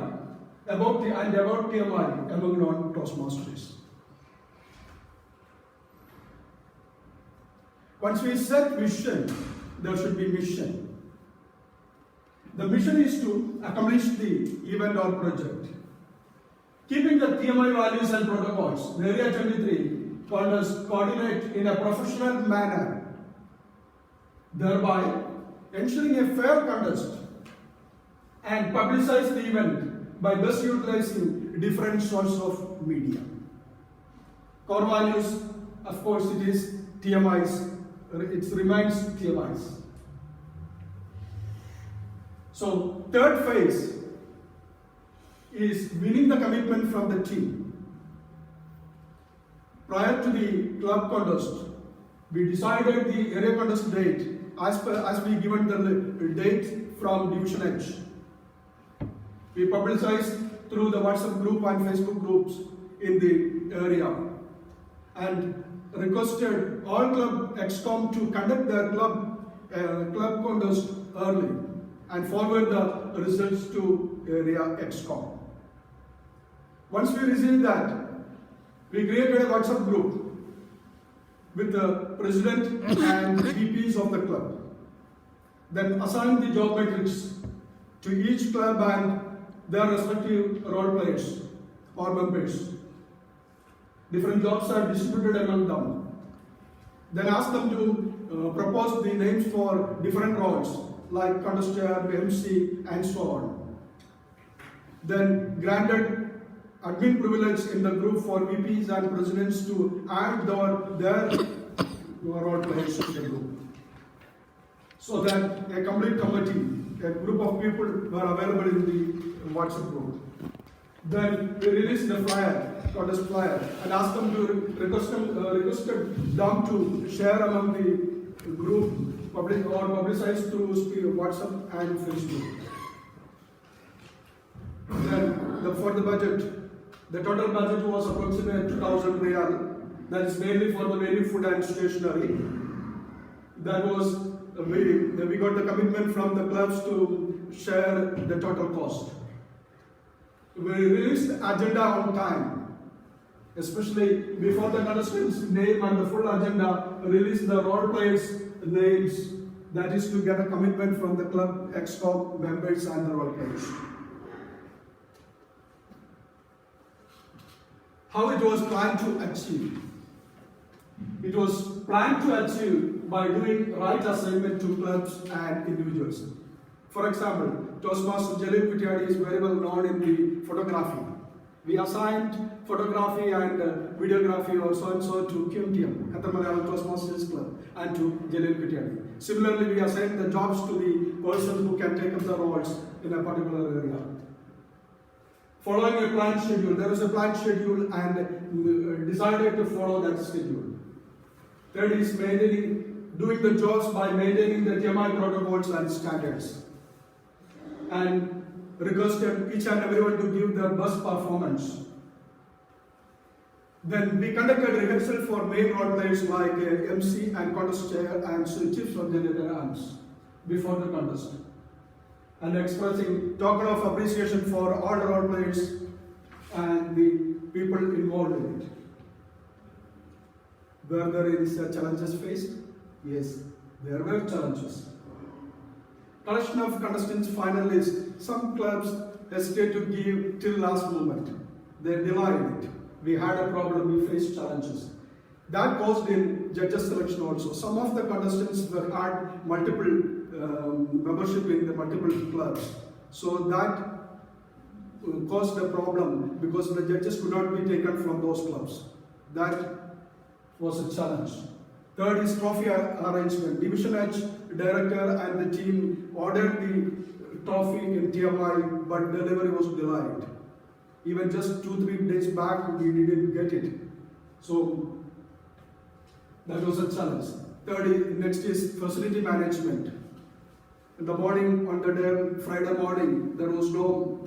about TMI among non-Toastmasters. Once we set vision, there should be mission. The mission is to accomplish the event or project. Keeping the TMI values and protocols, the Area 23 contest coordinate in a professional manner, thereby ensuring a fair contest and publicize the event by best utilizing different sources of media. Core values, of course, it is TMIs. It remains TMIs. So, third phase is winning the commitment from the team. Prior to the club contest, we decided the area contest date as we given the date from Division H. We publicized through the WhatsApp group and Facebook groups in the area and requested all club XCOM to conduct their club contest early and forward the results to area XCOM. Once we received that, we created a WhatsApp group with the president and VPs of the club. Then assigned the job matrix to each club and their respective role players or members. Different jobs are distributed among them. Then asked them to propose the names for different roles like contester, MC, and so on. Then granted admin privilege in the group for VPs and presidents to add their role players in the group. So that a complete committee, a group of people were available in the WhatsApp group. Then we released the flyer, contest flyer, and asked them to requested them to share among the group, publicize through WhatsApp and Facebook. Then for the budget, the total budget was approximately 2,000 riyal. That is mainly for the daily food and stationery. That was we got the commitment from the clubs to share the total cost. We released the agenda on time, especially before the contestants' name and the full agenda, release the role players' names. That is to get a commitment from the club, ex-club members and the role players. How it was planned to achieve? It was planned to achieve by doing right assignment to clubs and individuals. For example, Toastmaster Jaleel Kuttiadi is very well known in the photography. We assigned photography and videography also and so to QATAR Malayalam Toastmasters Club and to Jaleel Kuttiadi. Similarly, we assigned the jobs to the persons who can take up the roles in a particular area. Following a planned schedule, there was a planned schedule and decided to follow that schedule. Third is doing the jobs by maintaining the TMI protocols and standards. And requested each and everyone to give their best performance. Then we conducted rehearsal for main role players like MC and contest chair and chiefs of the arms before the contest. And expressing token of appreciation for all role players and the people involved in it. Were there any challenges faced? Yes, there were challenges. Collection of contestants finalists, some clubs hesitate to give till last moment. They delayed it. We had a problem, we faced challenges. That caused in judges selection also. Some of the contestants had multiple membership in the multiple clubs. So that caused a problem because the judges could not be taken from those clubs. That was a challenge. Third is trophy arrangement. Division H director and the team ordered the trophy in TMI, but delivery was delayed. Even just 2-3 days back, we didn't get it. So that was a challenge. Third, next is facility management. In the morning, on the day, Friday morning, there was no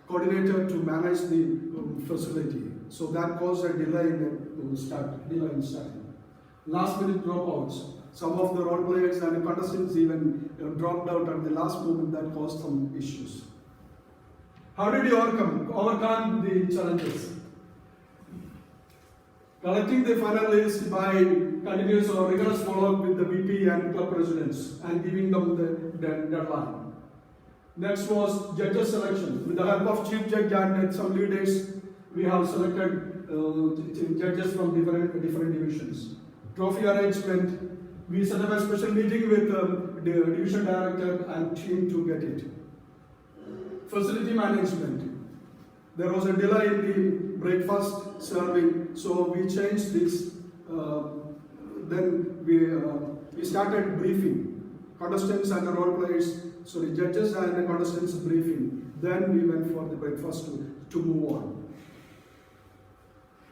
coordinator to manage the facility. So that caused a delay in starting. Last minute dropouts. Some of the role players and the contestants even dropped out at the last moment. That caused some issues. How did you overcome the challenges? Collecting the final list by continuous or rigorous follow-up with the VP and club presidents and giving them the deadline. Next was judges selection. With the help of chief judge and some leaders, we have selected judges from different divisions. Trophy arrangement. We set up a special meeting with the division director and team to get it. Facility management. There was a delay in the breakfast serving, so we changed this. Then we started briefing contestants and the role players. Sorry, judges and the contestants briefing. Then we went for the breakfast to move on.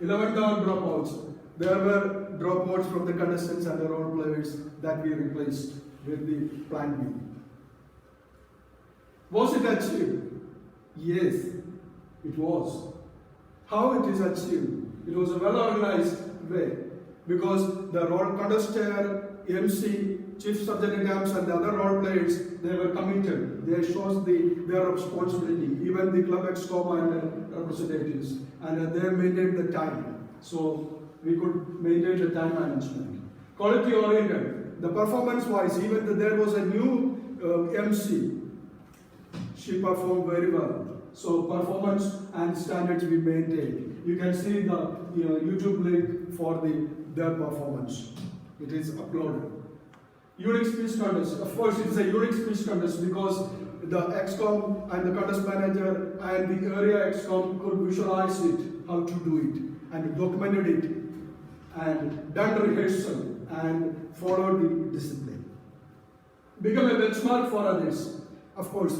11th hour dropouts. There were dropouts from the contestants and the role players that we replaced with the plan B. Was it achieved? Yes, it was. How it is achieved? It was a well-organized way because the role contester, MC, chief subject-at-arms and the other role players, they were committed. They shows their responsibility, even the club ex-com and representatives, and they maintained the time. So we could maintain the time management. Quality oriented. The performance-wise, even though there was a new MC, she performed very well. So performance and standards we maintained. You can see the YouTube link for their performance. It is uploaded. Unique speech contest. Of course, it is a unique speech contest because the ex-com and the contest manager and the area ex-com could visualize it, how to do it, and documented it and done rehearsal and followed the discipline. Become a benchmark for others. Of course,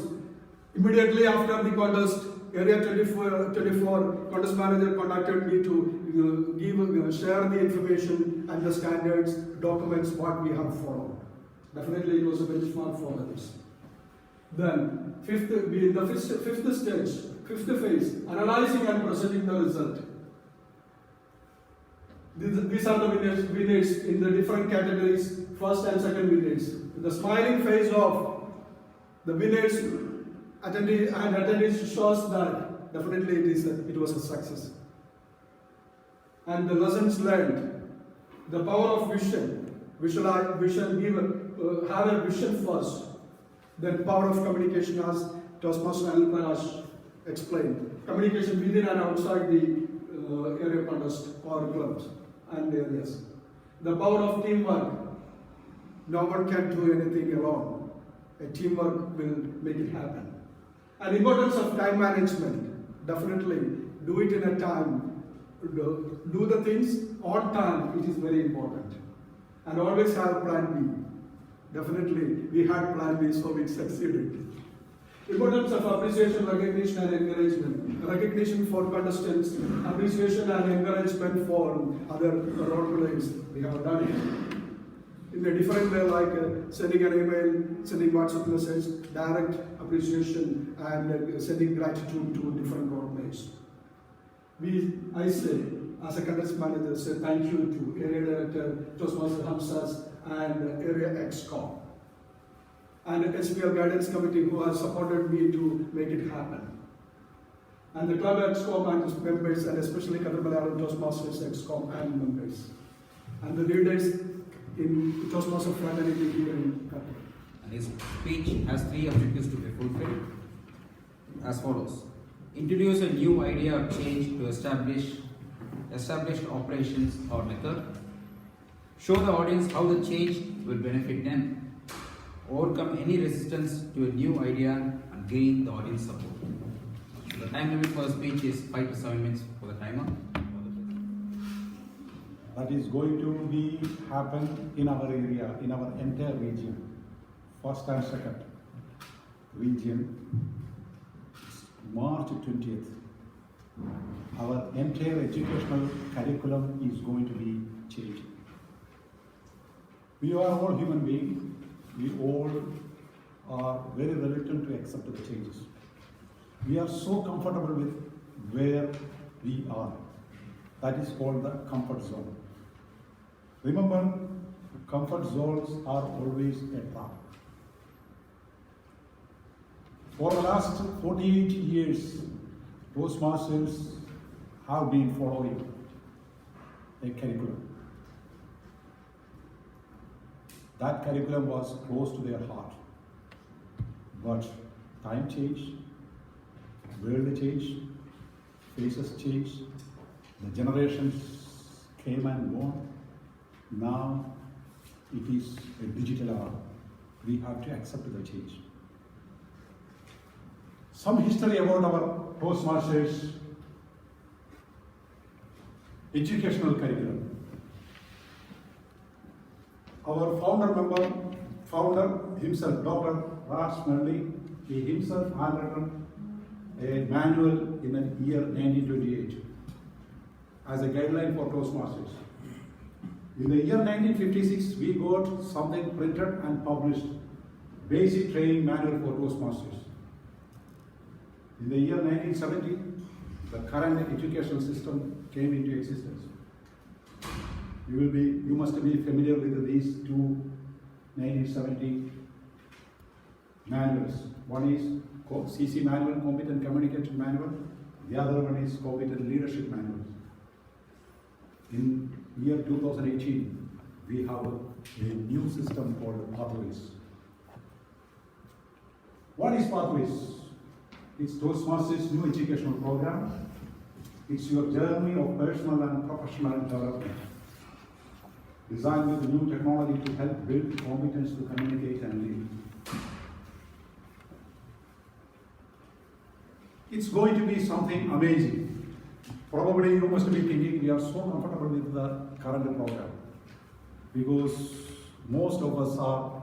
immediately after the contest, Area 24 contest manager contacted me to share the information and the standards, documents what we have followed. Definitely it was a benchmark for others. Then, fifth phase, analyzing and presenting the result. These are the winners in the different categories, first and second winners. The smiling face of the winners attendees shows that definitely it was a success. And the lessons learned, the power of vision, have a vision first. Then power of communication, as Toastmaster Anil Prakash explained. Communication within and outside the area contest or clubs and areas. The power of teamwork. No one can do anything alone. A teamwork will make it happen. And importance of time management. Definitely do it in a time. Do the things on time. It is very important. And always have plan B. Definitely, we had plan B, so we succeeded. Importance of appreciation, recognition and encouragement. Recognition for contestants, appreciation and encouragement for other role players. We have done it. In a different way, like sending an email, sending WhatsApp message, direct appreciation and sending gratitude to different role players. I say, as a contest manager, say thank you to Area Director, Toastmaster Hamsas, and Area ExCom, and the SPL Guidance Committee who has supported me to make it happen. And the Club ExCom and its members, and especially QATAR Malayalam Toastmasters ExCom and members. And the leaders in Toastmaster fraternity here in Qatar. And his speech has 3 objectives to be fulfilled as follows. Introduce a new idea or change to established operations or method. Show the audience how the change will benefit them. Overcome any resistance to a new idea and gain the audience support. So the time limit for the speech is 5 to 7 minutes for the timer. That is going to be happen in our area, in our entire region, first and second region, March 20th. Our entire educational curriculum is going to be changed. We are all human beings. We all are very reluctant to accept the changes. We are so comfortable with where we are. That is called the comfort zone. Remember, comfort zones are always a trap. For the last 48 years, Toastmasters have been following a curriculum. That curriculum was close to their heart. But time changed, world changed, faces changed, the generations came and gone. Now it is a digital era. We have to accept the change. Some history about our Toastmasters educational curriculum. Our founder himself, Dr. Raj Merli, he himself handwritten a manual in the year 1928 as a guideline for Toastmasters. In the year 1956, we got something printed and published, Basic Training Manual for Toastmasters. In the year 1970, the current educational system came into existence. You must be familiar with these two 1970 manuals. One is CC Manual, Competent Communication Manual. The other one is Competent Leadership Manual. In year 2018, we have a new system called Pathways. What is Pathways? It's Toastmasters' new educational program. It's your journey of personal and professional development, designed with new technology to help build competence to communicate and lead. It's going to be something amazing. Probably you must be thinking we are so comfortable with the current program because most of us are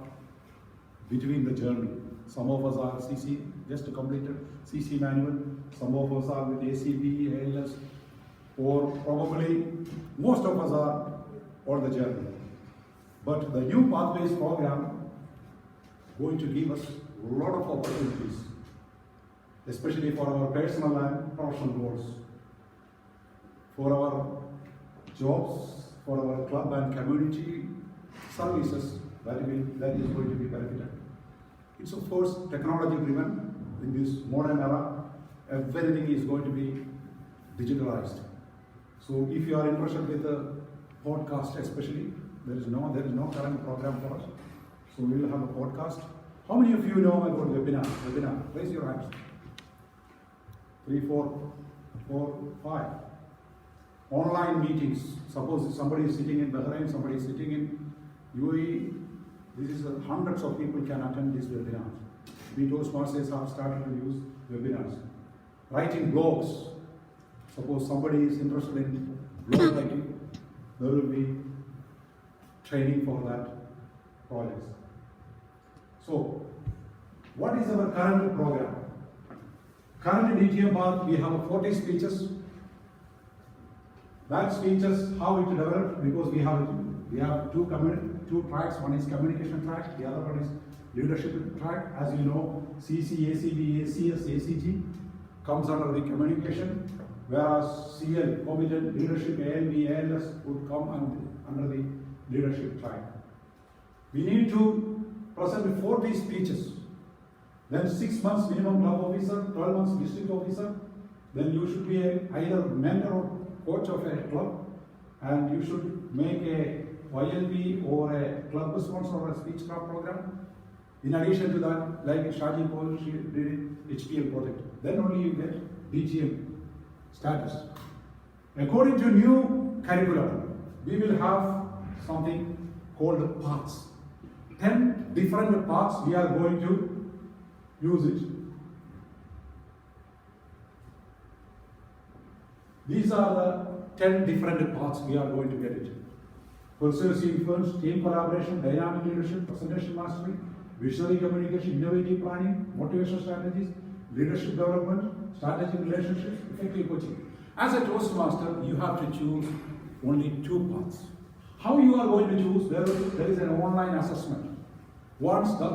between the journey. Some of us are CC, just completed CC manual. Some of us are with ACB, ALS, or probably most of us are on the journey. But the new Pathways program going to give us a lot of opportunities, especially for our personal and professional goals, for our jobs, for our club and community services that is going to be benefited. It's of course technology driven. In this modern era, everything is going to be digitalized. So if you are interested with the podcast especially, there is no current program for us. So we will have a podcast. How many of you know about webinar? Raise your hands. 3, 4, 5. Online meetings. Suppose somebody is sitting in Bahrain, somebody is sitting in UAE. This is hundreds of people can attend these webinars. We Toastmasters have started to use webinars. Writing blogs. Suppose somebody is interested in blog writing, there will be training for that projects. So, what is our current program? Current DTM path, we have 40 speeches. That speeches, how it developed, because we have two tracks. One is communication track, the other one is leadership track. As you know, CC, ACB, ACS, ACG comes under the communication, whereas CL, competent leadership, ALB, ALS would come under the leadership track. We need to present 40 speeches. Then 6 months minimum club officer, 12 months district officer. Then you should be either mentor or coach of a club, and you should make a YLB or a club sponsor or a speech craft program. In addition to that, like Shaji Paul, she did HPL project. Then only you get DGM status. According to new curriculum, we will have something called paths. 10 different paths we are going to use it. These are the 10 different paths we are going to get it. Persuasive influence, team collaboration, dynamic leadership, presentation mastery, visionary communication, innovative planning, motivational strategies, leadership development, strategic relationships, effective coaching. As a Toastmaster, you have to choose only 2 paths. How you are going to choose? There is an online assessment. Once the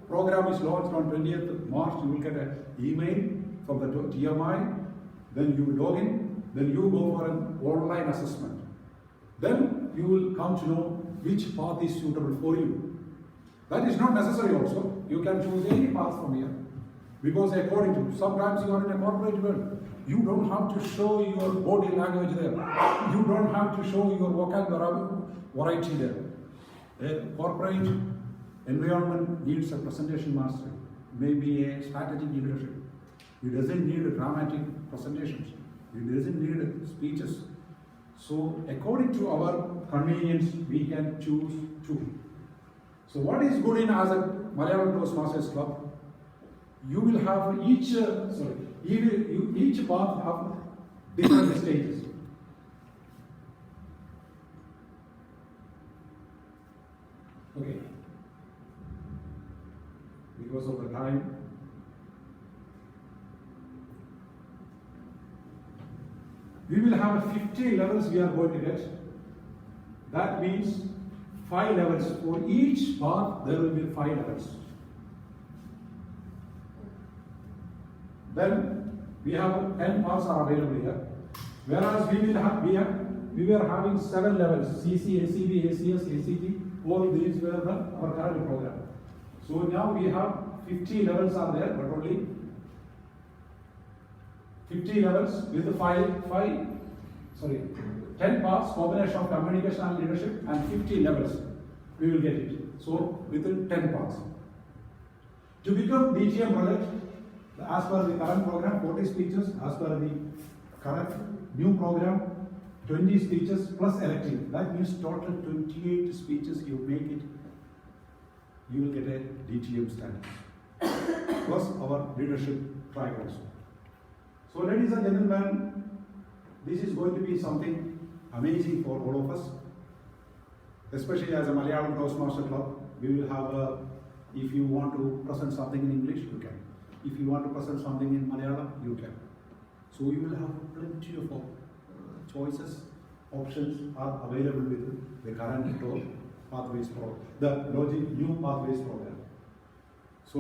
program is launched on 20th March, you will get an email from the TMI, then you will log in, then you go for an online assessment. Then you will come to know which path is suitable for you. That is not necessary also. You can choose any path from here. Because according to, sometimes you are in a corporate world, you don't have to show your body language there. You don't have to show your vocabulary variety there. A corporate environment needs a presentation mastery, maybe a strategic leadership. It doesn't need dramatic presentations. It doesn't need speeches. So according to our convenience, we can choose 2. So what is good in as a Malayalam Toastmasters Club? You will have each path have different stages. Okay. Because of the time, we will have 50 levels we are going to get. That means 5 levels. For each path, there will be 5 levels. Then we have 10 paths are available here. Whereas we were having 7 levels: CC, ACB, ACS, ACT. All these were our current program. So now we have 50 levels are there, but only 50 levels with 10 paths, combination of communication and leadership, and 50 levels. We will get it. So within 10 paths. To become DGM project, as per the current program, 40 speeches. As per the current new program, 20 speeches plus elective. That means total 28 speeches. You make it, you will get a DGM status. Plus our leadership track also. So ladies and gentlemen, this is going to be something amazing for all of us, especially as a Malayalam Toastmaster Club. We will have if you want to present something in English, you can. If you want to present something in Malayalam, you can. So you will have plenty of choices, options are available with the current pathways program, the new pathways program. So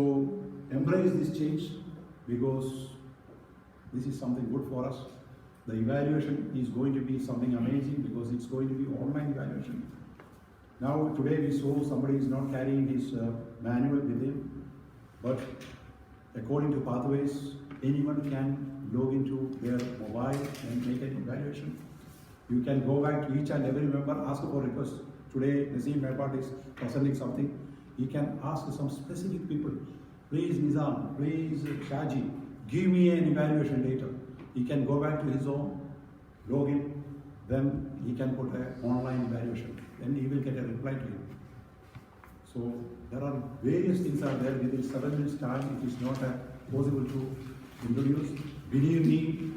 embrace this change because this is something good for us. The evaluation is going to be something amazing because it's going to be online evaluation. Now today we saw somebody is not carrying his manual with him, but according to pathways, anyone can log into their mobile and make an evaluation. You can go back to each and every member, ask for requests. Today, Nazim Mehbat is presenting something. He can ask some specific people, please Nizam, please Shaji, give me an evaluation data. He can go back to his own, log in, then he can put an online evaluation. Then he will get a reply to him. So there are various things are there within 7 minutes time. It is not possible to introduce. Believe me,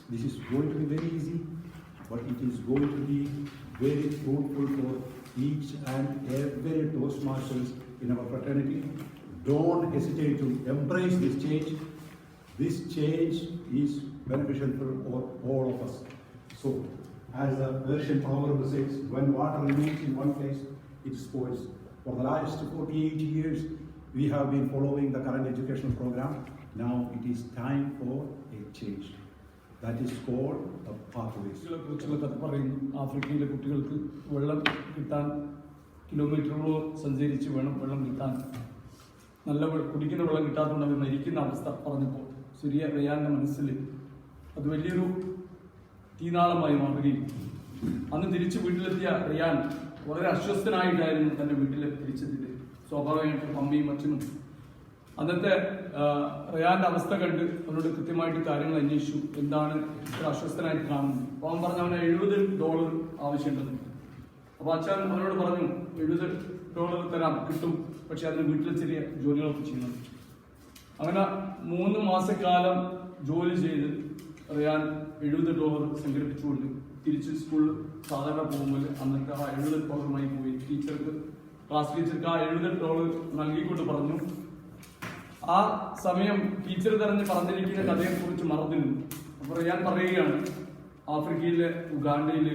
this is going to be very easy, but it is going to be very fruitful for each and every Toastmasters in our fraternity. Don't hesitate to embrace this change. This change is beneficial for all of us. So, as the Persian proverb says, when water remains in one place, it spoils. For the last 48 years, we have been following the current educational program. Now it is time for a change. That is called the pathways. കുറിച്ചുള്ള കഥ പറയുന്നു. ആഫ്രിക്കയിലെ കുട്ടികൾക്ക് വെള്ളം കിട്ടാൻ കിലോമീറ്ററുകളോളം സഞ്ചരിച്ച് വേണം വെള്ളം കിട്ടാൻ. നല്ല കുടിക്കുന്ന വെള്ളം കിട്ടാത്തതുകൊണ്ട് അവർ മരിക്കുന്ന അവസ്ഥ പറഞ്ഞപ്പോൾ സിറിയ റയാന്റെ മനസ്സിൽ അത് വലിയൊരു തീനാളമായി മാറുകയും അന്ന് തിരിച്ച് വീട്ടിലെത്തിയ റയാൻ വളരെ അസ്വസ്ഥനായിട്ടായിരുന്നു തൻ്റെ വീട്ടിൽ തിരിച്ചെത്തിയത്. സ്വാഭാവികമായിട്ടും അമ്മയും അച്ഛനും അന്നത്തെ റയാന്റെ അവസ്ഥ കണ്ട് അവനോട് കൃത്യമായിട്ട് കാര്യങ്ങൾ അന്വേഷിച്ചു. എന്താണ് ഇത്ര അസ്വസ്ഥനായിട്ട് കാണുന്നത്? അപ്പോൾ അവൻ പറഞ്ഞു അവന് $70 ആവശ്യമുണ്ടെന്ന്. അപ്പോൾ അച്ഛൻ അവനോട് പറഞ്ഞു $70 തരാം, കിട്ടും, പക്ഷെ അതിന് വീട്ടിലെ ചെറിയ ജോലികളൊക്കെ ചെയ്യണം. അങ്ങനെ 3 മാസക്കാലം ജോലി ചെയ്ത് റയാൻ $70 സംഘടിപ്പിച്ചുകൊണ്ട് തിരിച്ച് സ്കൂളിൽ സാധാരണ പോകുമ്പോൾ അന്നത്തെ ആ $70 പോയി ക്ലാസ് ടീച്ചർക്ക് ആ $70 നൽകിക്കൊണ്ട് പറഞ്ഞു. ആ സമയം ടീച്ചർ പറഞ്ഞിരിക്കുന്ന കഥയെക്കുറിച്ച് മറന്നിരുന്നു. അപ്പോൾ ഞാൻ പറയുകയാണ്, ആഫ്രിക്കയിലെ ഉഗാണ്ടയിലെ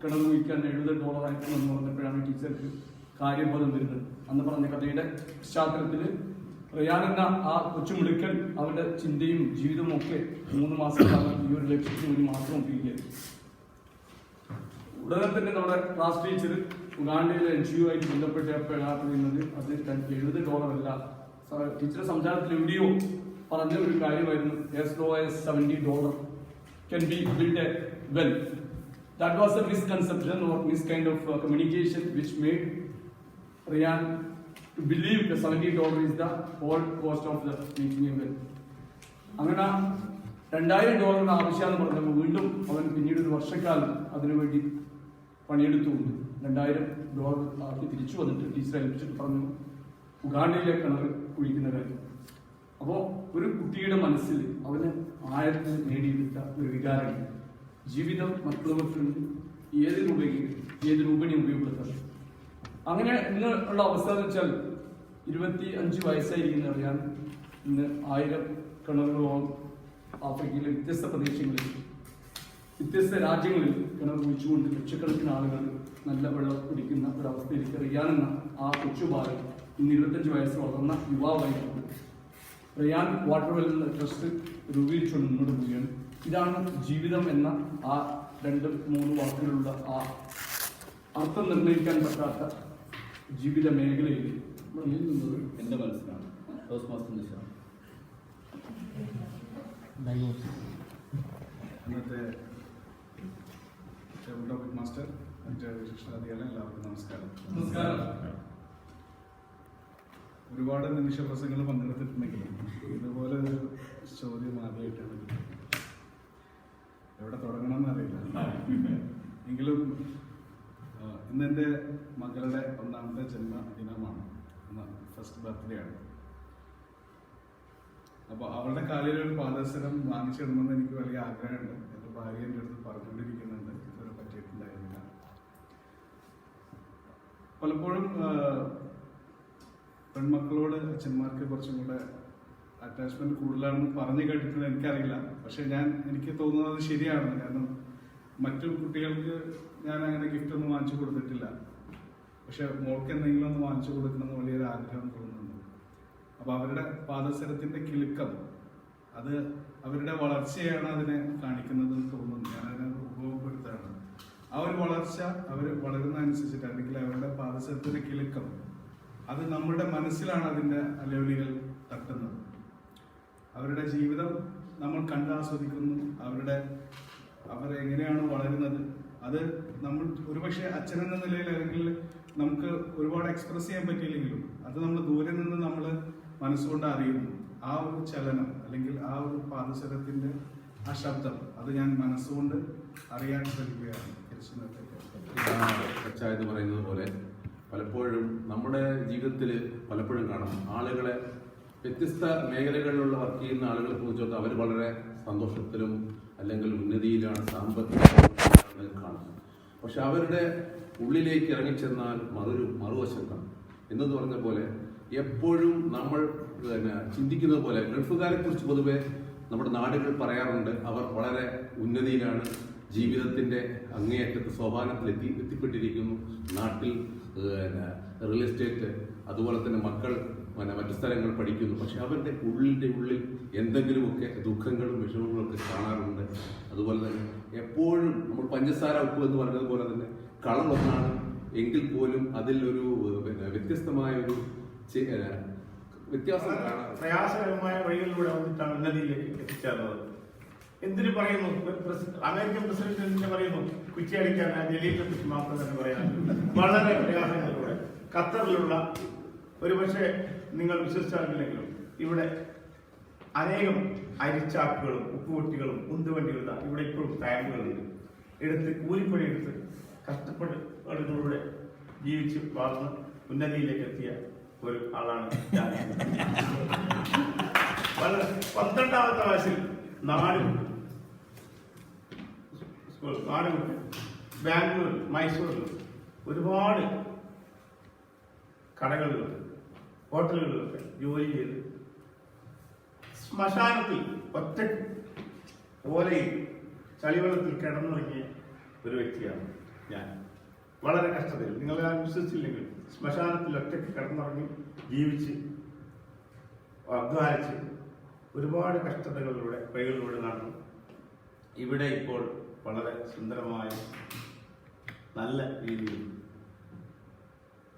കിണർ കുഴിക്കാൻ $70 ആയിട്ടുണ്ടെന്ന് പറഞ്ഞപ്പോഴാണ് ടീച്ചർക്ക് കാര്യബോധം വരുന്നത്. അന്ന് പറഞ്ഞ കഥയുടെ പശ്ചാത്തലത്തിൽ റയാൻ എന്ന ആ കൊച്ചുമിടുക്കൻ അവന്റെ ചിന്തയും ജീവിതവും ഒക്കെ 3 മാസക്കാലം ഈ ഒരു ലക്ഷ്യത്തിന് വേണ്ടി മാത്രം ഉപയോഗിക്കുക. ഉടനെ തന്നെ നമ്മുടെ ക്ലാസ് ടീച്ചർ ഉഗാണ്ടയിലെ NGO ആയിട്ട് ബന്ധപ്പെട്ടപ്പോഴാണ് അത് $70 അല്ല. ടീച്ചറുടെ സംസാരത്തിൽ എവിടെയോ പറഞ്ഞ ഒരു കാര്യമായിരുന്നു, as low as $70 can be built a well. That was a misconception or kind of communication which made Ryan to believe that $70 is the whole cost of the making a well. അങ്ങനെ $2000 ആവശ്യമാണെന്ന് പറഞ്ഞപ്പോൾ വീണ്ടും അവൻ പിന്നീട് ഒരു വർഷക്കാലം അതിനുവേണ്ടി പണിയെടുത്തുകൊണ്ട് $2000 ആക്കി തിരിച്ചു വന്നിട്ട് ടീച്ചറെ ഏൽപ്പിച്ചിട്ട് പറഞ്ഞു ഉഗാണ്ടയിലെ കിണർ കുഴിക്കുന്ന കാര്യം. അപ്പോൾ ഒരു കുട്ടിയുടെ മനസ്സിൽ അവന് ആഴത്തിൽ നേടിയെടുത്ത ഒരു വികാരം, ജീവിതം മറ്റുള്ളവർക്ക് ഏത് രൂപേണയും ഉപയോഗപ്പെടുത്താം. അങ്ങനെ ഇന്ന് ഉള്ള അവസ്ഥ എന്ന് വെച്ചാൽ 25 വയസ്സായിരിക്കുന്ന അറിയാൻ ഇന്ന് 1000 കിണറുകളോളം ആഫ്രിക്കയിലെ വ്യത്യസ്ത പ്രദേശങ്ങളിൽ വ്യത്യസ്ത രാജ്യങ്ങളിൽ കിണർ കുഴിച്ചുകൊണ്ട് ലക്ഷക്കണക്കിന് ആളുകൾ നല്ല വെള്ളം കുടിക്കുന്ന ഒരവസ്ഥയിലേക്ക് റിയാനെന്ന ആ കൊച്ചുബാലൻ ഇന്ന് 25 വയസ്സ് വളർന്ന യുവാവായിട്ടുണ്ട്. റിയാൻ വാട്ടർ വെൽ ട്രസ്റ്റ് രൂപീകരിച്ചുകൊണ്ട് മുന്നോട്ട് പോവുകയാണ്. ഇതാണ് ജീവിതം എന്ന ആ 2-3 വാക്കുകളുള്ള ആ അർത്ഥം നിർണ്ണയിക്കാൻ പറ്റാത്ത ജീവിത മേഖലയിൽ നിന്നത് എൻ്റെ മനസ്സിലാണ്. ഇന്നത്തെ ടോപ്പിക് മാസ്റ്റർ മറ്റേ വിശിഷ്ടാതികളെ എല്ലാവർക്കും നമസ്കാരം. ഒരുപാട് നിമിഷ പ്രസംഗങ്ങൾ പങ്കെടുത്തിട്ടുണ്ടെങ്കിലും ഇതുപോലെ ഒരു ചോദ്യം ആദ്യമായിട്ടാണ്. എവിടെ തുടങ്ങണമെന്ന് അറിയില്ല. എങ്കിലും ഇന്നെൻ്റെ മകളുടെ 1ാമത്തെ ജന്മദിനമാണ്, ഫസ്റ്റ് ബർത്ത്ഡേ ആണ്. അപ്പോൾ അവളുടെ കാലിലൊരു പാദസരം വാങ്ങിച്ചിടണമെന്ന് എനിക്ക് വലിയ ആഗ്രഹമുണ്ട്. എൻ്റെ ഭാര്യ എൻ്റെ അടുത്ത് പറഞ്ഞുകൊണ്ടിരിക്കുന്നുണ്ട്, ഇതുവരെ പറ്റിയിട്ടുണ്ടായിരുന്നില്ല. പലപ്പോഴും പെൺമക്കളോട് അച്ഛന്മാർക്ക് കുറച്ചും കൂടെ അറ്റാച്ച്മെന്റ് കൂടുതലാണെന്ന് പറഞ്ഞു കേട്ടിട്ടുണ്ട്, എനിക്കറിയില്ല. പക്ഷെ എനിക്ക് തോന്നുന്നത് ശരിയാണ്. കാരണം മറ്റു കുട്ടികൾക്ക് ഞാൻ അങ്ങനെ ഗിഫ്റ്റ് ഒന്നും വാങ്ങിച്ചു കൊടുത്തിട്ടില്ല. പക്ഷെ മോൾക്ക് എന്തെങ്കിലും ഒന്ന് വാങ്ങിച്ചു കൊടുക്കണമെന്ന് വലിയൊരു ആഗ്രഹം തോന്നുന്നുണ്ട്. അപ്പൊ അവരുടെ പാദസരത്തിന്റെ കിലുക്കം അത് അവരുടെ വളർച്ചയാണ് അതിനെ കാണിക്കുന്നതെന്ന് തോന്നുന്നു. ഞാനതിനെ ഉപയോഗപ്പെടുത്താണ്. ആ ഒരു വളർച്ച അവർ വളരുന്ന അനുസരിച്ചിട്ട്, അല്ലെങ്കിൽ അവരുടെ പാദസരത്തിന്റെ കിലുക്കം അത് നമ്മുടെ മനസ്സിലാണ് അതിന്റെ അലവലികൾ തട്ടുന്നത്. അവരുടെ ജീവിതം നമ്മൾ കണ്ടാസ്വദിക്കുന്നു. അവർ എങ്ങനെയാണ് വളരുന്നത് അത് നമ്മൾ ഒരുപക്ഷെ അച്ഛനെന്ന നിലയിൽ അല്ലെങ്കിൽ നമുക്ക് ഒരുപാട് എക്സ്പ്രസ് ചെയ്യാൻ പറ്റിയില്ലെങ്കിലും അത് നമ്മൾ ദൂരെ നിന്ന് നമ്മൾ മനസ്സുകൊണ്ട് അറിയുന്നു. ആ ഒരു ചലനം അല്ലെങ്കിൽ ആ ഒരു പാദസരത്തിന്റെ ആ ശബ്ദം അത് ഞാൻ മനസ്സുകൊണ്ട് അറിയാൻ ശ്രമിക്കുകയാണ്. എന്ന് പറയുന്നത് പോലെ പലപ്പോഴും നമ്മുടെ ജീവിതത്തിൽ പലപ്പോഴും കാണാം ആളുകളെ, വ്യത്യസ്ത മേഖലകളിലുള്ള വർക്ക് ചെയ്യുന്ന ആളുകളെ കുറിച്ചൊക്കെ അവർ വളരെ സന്തോഷത്തിലും അല്ലെങ്കിൽ ഉന്നതിയിലാണ്, സാമ്പത്തികമാണ് കാണുന്നത്. പക്ഷെ അവരുടെ ഉള്ളിലേക്ക് ഇറങ്ങിച്ചെന്നാൽ മറുവശം കാണും. എന്നു പറഞ്ഞ പോലെ എപ്പോഴും നമ്മൾ ചിന്തിക്കുന്നത് പോലെ ഗൾഫുകാരെ കുറിച്ച് പൊതുവെ നമ്മുടെ നാടുകൾ പറയാറുണ്ട്, അവർ വളരെ ഉന്നതിയിലാണ്, ജീവിതത്തിന്റെ അങ്ങേയറ്റത്തെ സോപാനത്തിൽ എത്തിപ്പെട്ടിരിക്കുന്നു. നാട്ടിൽ റിയൽ എസ്റ്റേറ്റ്, അതുപോലെ തന്നെ മക്കൾ മറ്റു സ്ഥലങ്ങൾ പഠിക്കുന്നു. പക്ഷെ അവരുടെ ഉള്ളിൽ എന്തെങ്കിലുമൊക്കെ ദുഃഖങ്ങളും വിഷമങ്ങളും ഒക്കെ കാണാറുണ്ട്. അതുപോലെ തന്നെ എപ്പോഴും നമ്മൾ പഞ്ചസാര ഉപ്പ് എന്ന് പറഞ്ഞതുപോലെ തന്നെ കളർ ഒന്നാണ് എങ്കിൽ പോലും അതിൽ ഒരു വ്യത്യസ്തമായ ഒരു വ്യത്യാസം കാണാം. പ്രയാസകരമായ വഴികളിലൂടെ വന്നിട്ടാണ് ഉന്നതിയിലേക്ക് എത്തിച്ചേർന്നത്. എന്തിനു പറയുന്നു, അമേരിക്കൻ പ്രസിഡന്റ് എന്തിനു പറയുന്നു, കുറ്റിയടിക്കാൻ ജലീലിനെ പറ്റി മാത്രം തന്നെ പറയാൻ വളരെ പ്രയാസങ്ങളിലൂടെ ഖത്തറിലുള്ള ഒരുപക്ഷെ നിങ്ങൾ വിശ്വസിച്ചാറില്ലെങ്കിലും ഇവിടെ അനേകം അരിച്ചാക്കുകളും ഉപ്പുവെട്ടികളും ഉന്തുവണ്ടികളും ഇവിടെ ഇപ്പോഴും ടാങ്കുകളുണ്ട്. എടുത്ത് കൂലിപ്പണി എടുത്ത് കഷ്ടപ്പാടുകളിലൂടെ ജീവിച്ച് വളർന്ന് ഉന്നതിയിലേക്ക് എത്തിയ ഒരു ആളാണ് ഞാൻ. വളരെ 12ാമത്തെ വയസ്സിൽ നാട് വിട്ട് ബാംഗ്ലൂർ, മൈസൂരിൽ ഒരുപാട് കടകളിലും ഹോട്ടലുകളിലൊക്കെ ജോലി ചെയ്ത് ശ്മശാനത്തിൽ ഒറ്റ ഓലയിൽ ചളിവെള്ളത്തിൽ കിടന്നുറങ്ങിയ ഒരു വ്യക്തിയാണ് ഞാൻ. വളരെ കഷ്ടതയിൽ, നിങ്ങളെല്ലാം വിശ്വസിച്ചില്ലെങ്കിൽ ശ്മശാനത്തിൽ ഒറ്റയ്ക്ക് കിടന്നുറങ്ങി ജീവിച്ച് അധ്വാനിച്ച് ഒരുപാട് കഷ്ടതകളിലൂടെ വഴികളിലൂടെ നടന്നു. ഇവിടെ ഇപ്പോൾ വളരെ സുന്ദരമായ നല്ല രീതിയിൽ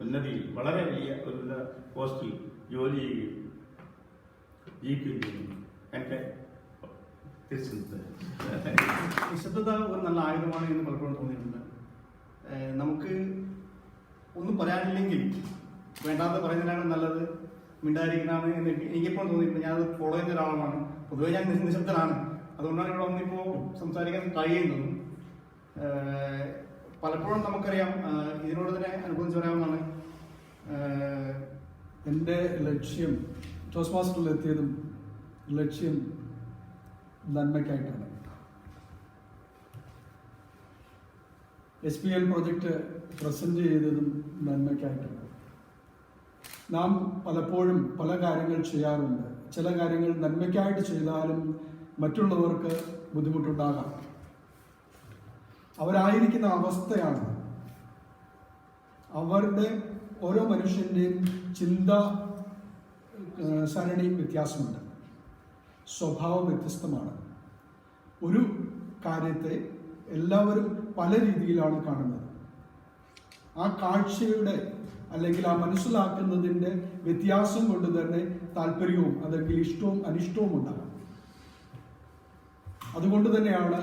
ഉന്നതിയിൽ വളരെ വലിയ ഒരു പോസ്റ്റിൽ ജോലി ചെയ്യുകയും ജീവിക്കുകയും ചെയ്യുന്നു. എനിക്ക് നിശബ്ദത ഒരു നല്ല ആയുധമാണ് എന്ന് പലപ്പോഴും തോന്നിയിട്ടുണ്ട്. നമുക്ക് ഒന്നും പറയാനില്ലെങ്കിൽ വേണ്ടാതെ പറയുന്നതിനാണ് നല്ലത്, മിണ്ടായിരിക്കണമാണ് എന്ന് എനിക്കിപ്പോൾ തോന്നിയിട്ടുണ്ട്. ഞാനത് ഫോളോ ചെയ്യുന്ന ഒരാളാണ്. പൊതുവെ ഞാൻ നിശബ്ദനാണ്. അതുകൊണ്ടാണ് ഇവിടെ വന്നിപ്പോൾ സംസാരിക്കാൻ ട്രൈ ചെയ്യുന്നതും. പലപ്പോഴും നമുക്കറിയാം, ഇതിനോട് തന്നെ അനുബന്ധിച്ച് പറയാവുന്നതാണ്, എൻ്റെ ലക്ഷ്യം ടോസ് മാസ്റ്ററിൽ എത്തിയതും ലക്ഷ്യം നന്മയ്ക്കായിട്ടാണ്. SPL പ്രോജക്റ്റ് പ്രസന്റ് ചെയ്തതും നന്മയ്ക്കായിട്ടാണ്. നാം പലപ്പോഴും പല കാര്യങ്ങൾ ചെയ്യാറുണ്ട്. ചില കാര്യങ്ങൾ നന്മയ്ക്കായിട്ട് ചെയ്താലും മറ്റുള്ളവർക്ക് ബുദ്ധിമുട്ടുണ്ടാകാം. അവരായിരിക്കുന്ന അവസ്ഥയാണ്. അവരുടെ ഓരോ മനുഷ്യൻ്റെയും ചിന്താ സരണി വ്യത്യാസമുണ്ട്, സ്വഭാവം വ്യത്യസ്തമാണ്. ഒരു കാര്യത്തെ എല്ലാവരും പല രീതിയിലാണ് കാണുന്നത്. ആ കാഴ്ചയുടെ അല്ലെങ്കിൽ ആ മനസ്സിലാക്കുന്നതിൻ്റെ വ്യത്യാസം കൊണ്ട് തന്നെ താല്പര്യവും അല്ലെങ്കിൽ ഇഷ്ടവും അനിഷ്ടവും ഉണ്ടാകാം. അതുകൊണ്ട് തന്നെയാണ്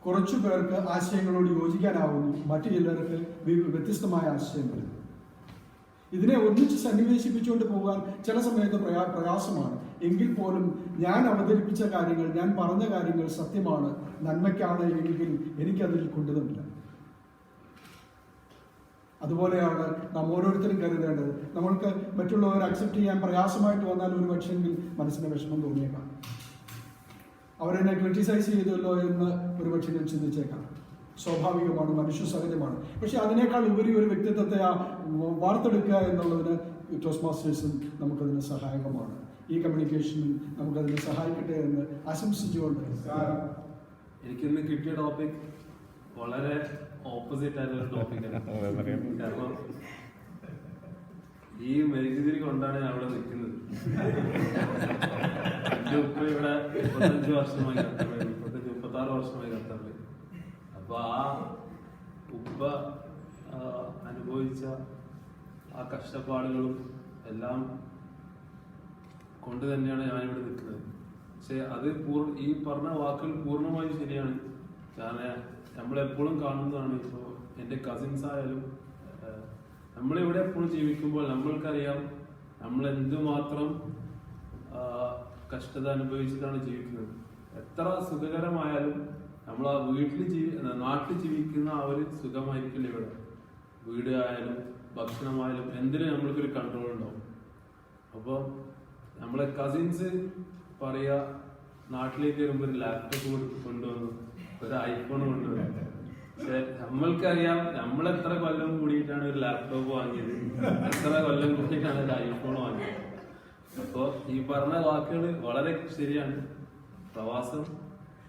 കുറച്ചു പേർക്ക് ആശയങ്ങളോട് യോജിക്കാനാവുന്നു, മറ്റു ചിലർക്ക് വ്യത്യസ്തമായ ആശയങ്ങൾ. ഇതിനെ ഒന്നിച്ച് സന്നിവേശിപ്പിച്ചുകൊണ്ട് പോകാൻ ചില സമയത്ത് പ്രയാസമാണ്. എങ്കിൽ പോലും ഞാൻ അവതരിപ്പിച്ച കാര്യങ്ങൾ, ഞാൻ പറഞ്ഞ കാര്യങ്ങൾ സത്യമാണ്, നന്മയ്ക്കാണ് എങ്കിൽ എനിക്കതിൽ കൊണ്ടുതന്നില്ല. അതുപോലെയാണ് നാം ഓരോരുത്തരും കരുതേണ്ടത്. നമ്മൾക്ക് മറ്റുള്ളവർ അക്സെപ്റ്റ് ചെയ്യാൻ പ്രയാസമായിട്ട് വന്നാൽ ഒരു പക്ഷെങ്കിൽ മനസ്സിന് വിഷമം തോന്നിയേക്കാം. അവരെന്നെ ക്രിറ്റിസൈസ് ചെയ്തല്ലോ എന്ന് ഒരുപക്ഷെ ഞാൻ ചിന്തിച്ചേക്കാം. സ്വാഭാവികമാണ്, മനുഷ്യ സഹജമാണ്. പക്ഷെ അതിനേക്കാൾ ഉപരി ഒരു വ്യക്തിത്വത്തെ വാർത്തെടുക്കുക എന്നുള്ളതിന് ടോസ്റ്റ് മാസ്റ്റേഴ്സും നമുക്കതിന് സഹായകമാണ്. ഈ കമ്മ്യൂണിക്കേഷനിൽ നമുക്കതിനെ സഹായിക്കട്ടെ എന്ന് ആശംസിച്ചുകൊണ്ട് എനിക്കിന്ന് കിട്ടിയ ടോപ്പിക് വളരെ ഓപ്പോസിറ്റ് ആയിട്ടുള്ള ടോപ്പിക്കാണ്. കാരണം ഈ മെഴുകുതിരി കൊണ്ടാണ് ഞാൻ അവിടെ നിൽക്കുന്നത്. എന്റെ ഉപ്പ ഇവിടെ 35 വർഷമായി ഖത്തറിൽ, 36 വർഷമായി ഖത്തറിൽ. അപ്പൊ ആ ഉപ്പ അനുഭവിച്ച ആ കഷ്ടപ്പാടുകളും എല്ലാം കൊണ്ട് തന്നെയാണ് ഞാനിവിടെ നിൽക്കുന്നത്. പക്ഷെ അത് ഈ പറഞ്ഞ വാക്കുകൾ പൂർണ്ണമായും ശരിയാണ്. കാരണം നമ്മളെപ്പോഴും കാണുന്നതാണ്. ഇപ്പോൾ എൻ്റെ കസിൻസ് ആയാലും നമ്മളിവിടെ എപ്പോഴും ജീവിക്കുമ്പോൾ നമ്മൾക്കറിയാം നമ്മൾ എന്തുമാത്രം കഷ്ടത അനുഭവിച്ചിട്ടാണ് ജീവിക്കുന്നത്. എത്ര സുഖകരമായാലും നമ്മൾ ആ നാട്ടിൽ ജീവിക്കുന്ന ആ ഒരു സുഖമായിരിക്കില്ല ഇവിടെ. വീട് ആയാലും ഭക്ഷണമായാലും എന്തിനും നമ്മൾക്കൊരു കൺട്രോൾ ഉണ്ടാവും. അപ്പോൾ നമ്മളെ കസിൻസ് പറയാ നാട്ടിലേക്ക് വരുമ്പോൾ ഒരു ലാപ്ടോപ്പ് കൊണ്ടുവന്നു, ഒരു ഐഫോൺ കൊണ്ടുവന്നു. പക്ഷെ നമ്മൾക്കറിയാം നമ്മൾ എത്ര കൊല്ലം കൂടിയിട്ടാണ് ഒരു ലാപ്ടോപ്പ് വാങ്ങിയത്, എത്ര കൊല്ലം കൂടിയിട്ടാണ് ഒരു ഐഫോൺ വാങ്ങിയത്. അപ്പൊ ഈ പറഞ്ഞ വാക്കുകൾ വളരെ ശരിയാണ്. പ്രവാസം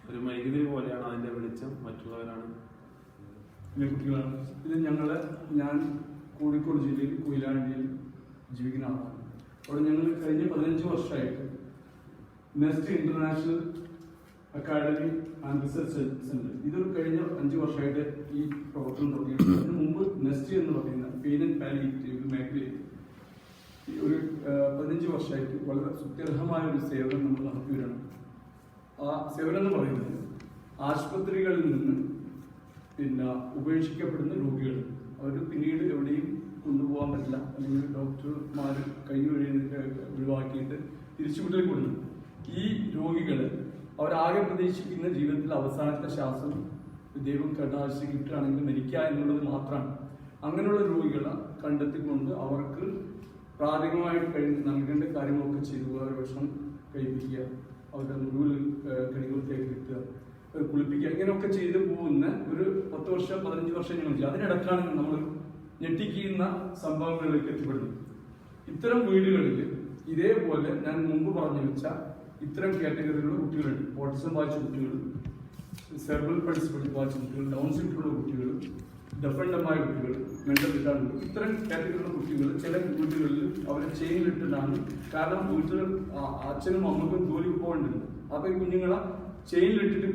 ഒരു മെഴുകുതിരി പോലെയാണ്, അതിന്റെ വെളിച്ചം മറ്റുള്ളവരാണ്. കുട്ടികളാണ് ഇത്. ഞാൻ കോഴിക്കോട് ജില്ലയിൽ കൊയിലാണ്ടിയിൽ ജീവിക്കുന്ന ആളാണ്. അവിടെ ഞങ്ങൾ കഴിഞ്ഞ 15 വർഷമായിട്ട് nest international academy and research centre, ഇതൊരു കഴിഞ്ഞ 5 വർഷമായിട്ട് ഈ പ്രവർത്തനം തുടങ്ങിയിട്ടുണ്ട്. അതിന് മുമ്പ് നെസ്റ്റ് എന്ന് പറയുന്ന പെയിൻ ആൻഡ് പാലിയേറ്റീവ് മേഖലയിൽ ഒരു 15 വർഷമായിട്ട് വളരെ സുത്യർഹമായ ഒരു സേവനം നമ്മൾ നടത്തി വരണം. ആ സേവനം എന്ന് പറയുന്നത് ആശുപത്രികളിൽ നിന്ന് ഉപേക്ഷിക്കപ്പെടുന്ന രോഗികൾ അവർ പിന്നീട് എവിടെയും കൊണ്ടുപോകാൻ പറ്റില്ല, അല്ലെങ്കിൽ ഡോക്ടർമാർ കൈ ഒഴിവാക്കിയിട്ട് തിരിച്ചുവിട്ടൽ കൊടുക്കും. ഈ രോഗികൾ അവരാകെ പ്രതീക്ഷിക്കുന്ന ജീവിതത്തിൽ അവസാനത്തെ ശ്വാസം ദൈവം കടാശി കിട്ടുകയാണെങ്കിൽ മരിക്കുക എന്നുള്ളത് മാത്രമാണ്. അങ്ങനെയുള്ള രോഗികളെ കണ്ടെത്തിക്കൊണ്ട് അവർക്ക് പ്രാഥമികമായിട്ട് നൽകേണ്ട കാര്യങ്ങളൊക്കെ ചെയ്തു, അവരുടെ ഭക്ഷണം കഴിപ്പിക്കുക, അവരുടെ മുഴുവൻ കടികൾക്കായിട്ട് കിട്ടുക, കുളിപ്പിക്കുക, ഇങ്ങനെയൊക്കെ ചെയ്തു പോകുന്ന ഒരു 10 വർഷം 15 വർഷം ഞങ്ങൾ ചെയ്യും. അതിനിടക്കാണ് നമ്മൾ ഞെട്ടിക്കുന്ന സംഭവങ്ങളിലേക്ക് എത്തിപ്പെടുന്നത്. ഇത്തരം വീടുകളിൽ ഇതേപോലെ ഞാൻ മുമ്പ് പറഞ്ഞു വെച്ച ഇത്തരം കാറ്റഗറിയിലുള്ള കുട്ടികളുണ്ട്. ഓട്ടിസം ബാധിച്ച കുട്ടികൾ, സെർബൽ പൾസ് ബാധിച്ച കുട്ടികൾ, ഡൗൺ സിൻഡ്രോമുള്ള കുട്ടികൾ, ഡെഫൻഡമായ കുട്ടികൾ, മെന്റൽ റിട്ടാർഡ്, ഇത്തരം കാറ്റഗറിയിലുള്ള കുട്ടികൾ ചില വീടുകളിൽ അവരെ ചെയിനിലിട്ടിട്ടാണ്. കാരണം വീട്ടിൽ അച്ഛനും അമ്മക്കും ജോലിക്ക് പോകേണ്ടത്. അപ്പൊ ഈ കുഞ്ഞുങ്ങളെ ചെയിനിലിട്ടിട്ട്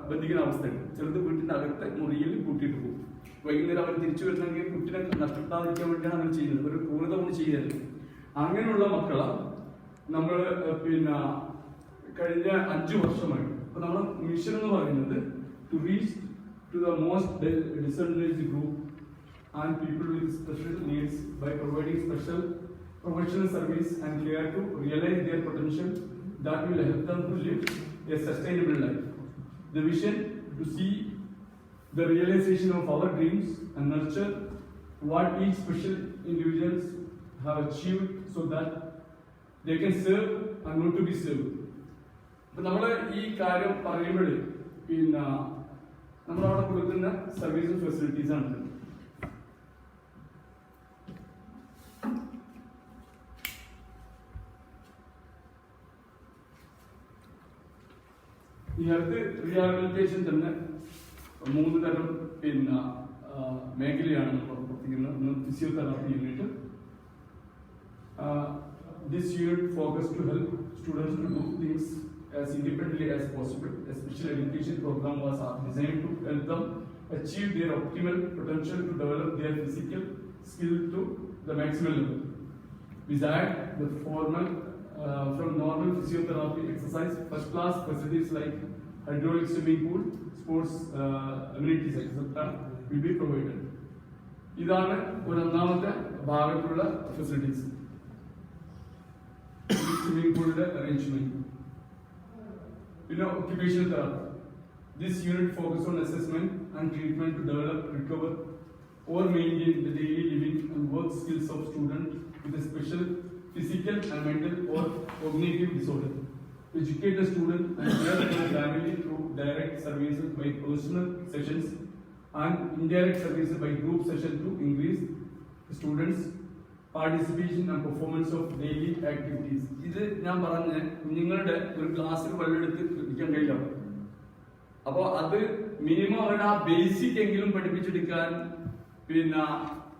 ബന്ധിക്കുന്ന അവസ്ഥയുണ്ട്. ചിലത് വീട്ടിന്റെ അകത്തെ മുറിയിൽ കൂട്ടിയിട്ട് പോകും. വൈകുന്നേരം അവർ തിരിച്ചു വരുന്നെങ്കിൽ കുട്ടിനെ നഷ്ടപ്പെടാതിരിക്കാൻ വേണ്ടിയാണ് അവർ ചെയ്യുന്നത്. ഒരു ക്രൂരത കൊണ്ട് ചെയ്യരുത്. അങ്ങനെയുള്ള മക്കളെ നമ്മൾ കഴിഞ്ഞ 5 വർഷമായി ഇപ്പൊ നമ്മുടെ മിഷൻ എന്ന് പറയുന്നത് to reach to the most disadvantaged group and people with special needs by providing special professional service and care to realise their potential that will help them to live a sustainable life. The vision to see the realization of our dreams and nurture what each special individuals have achieved so that they can serve and not to be served. അപ്പോൾ നമ്മൾ ഈ കാര്യം പറയുമ്പോൾ നമ്മളവിടെ കൊടുക്കുന്ന സർവീസും facilities ആണ്. ഈ ഹെൽത്ത് റീഹാബിലിറ്റേഷൻ തന്നെ 3 തരം മേഖലയാണ് നമ്മൾ പ്രവർത്തിക്കുന്നത്. ഒന്ന് physiotherapy unit. This unit focus to help students to do things as independently as possible. A special education program was designed to help them achieve their optimal potential to develop their physical skill to the maximum level. Besides the formal from normal physiotherapy exercise, first class facilities like hydraulic swimming pool, sports amenities etc. will be provided. ഇതാണ് ഒന്നാമത്തെ ഭാഗത്തുള്ള facilities. Swimming പൂളിന്റെ arrangement. പിന്നെ occupational therapy. This unit focuses on assessment and treatment to develop, recover or maintain the daily living and work skills of students with a special physical and mental or cognitive disorder. educate the student and their family through direct services by personal sessions and indirect services by group sessions to increase the students' participation and performance of daily activities. ഇത് ഞാൻ പറഞ്ഞ കുഞ്ഞുങ്ങളുടെ ഒരു ക്ലാസ്സിൽ വെള്ളമെടുത്ത് കുടിക്കാൻ കഴിയില്ല. അപ്പോൾ അത് മിനിമം അവരുടെ ആ ബേസിക് എങ്കിലും പഠിപ്പിച്ചെടുക്കാൻ പിന്നെ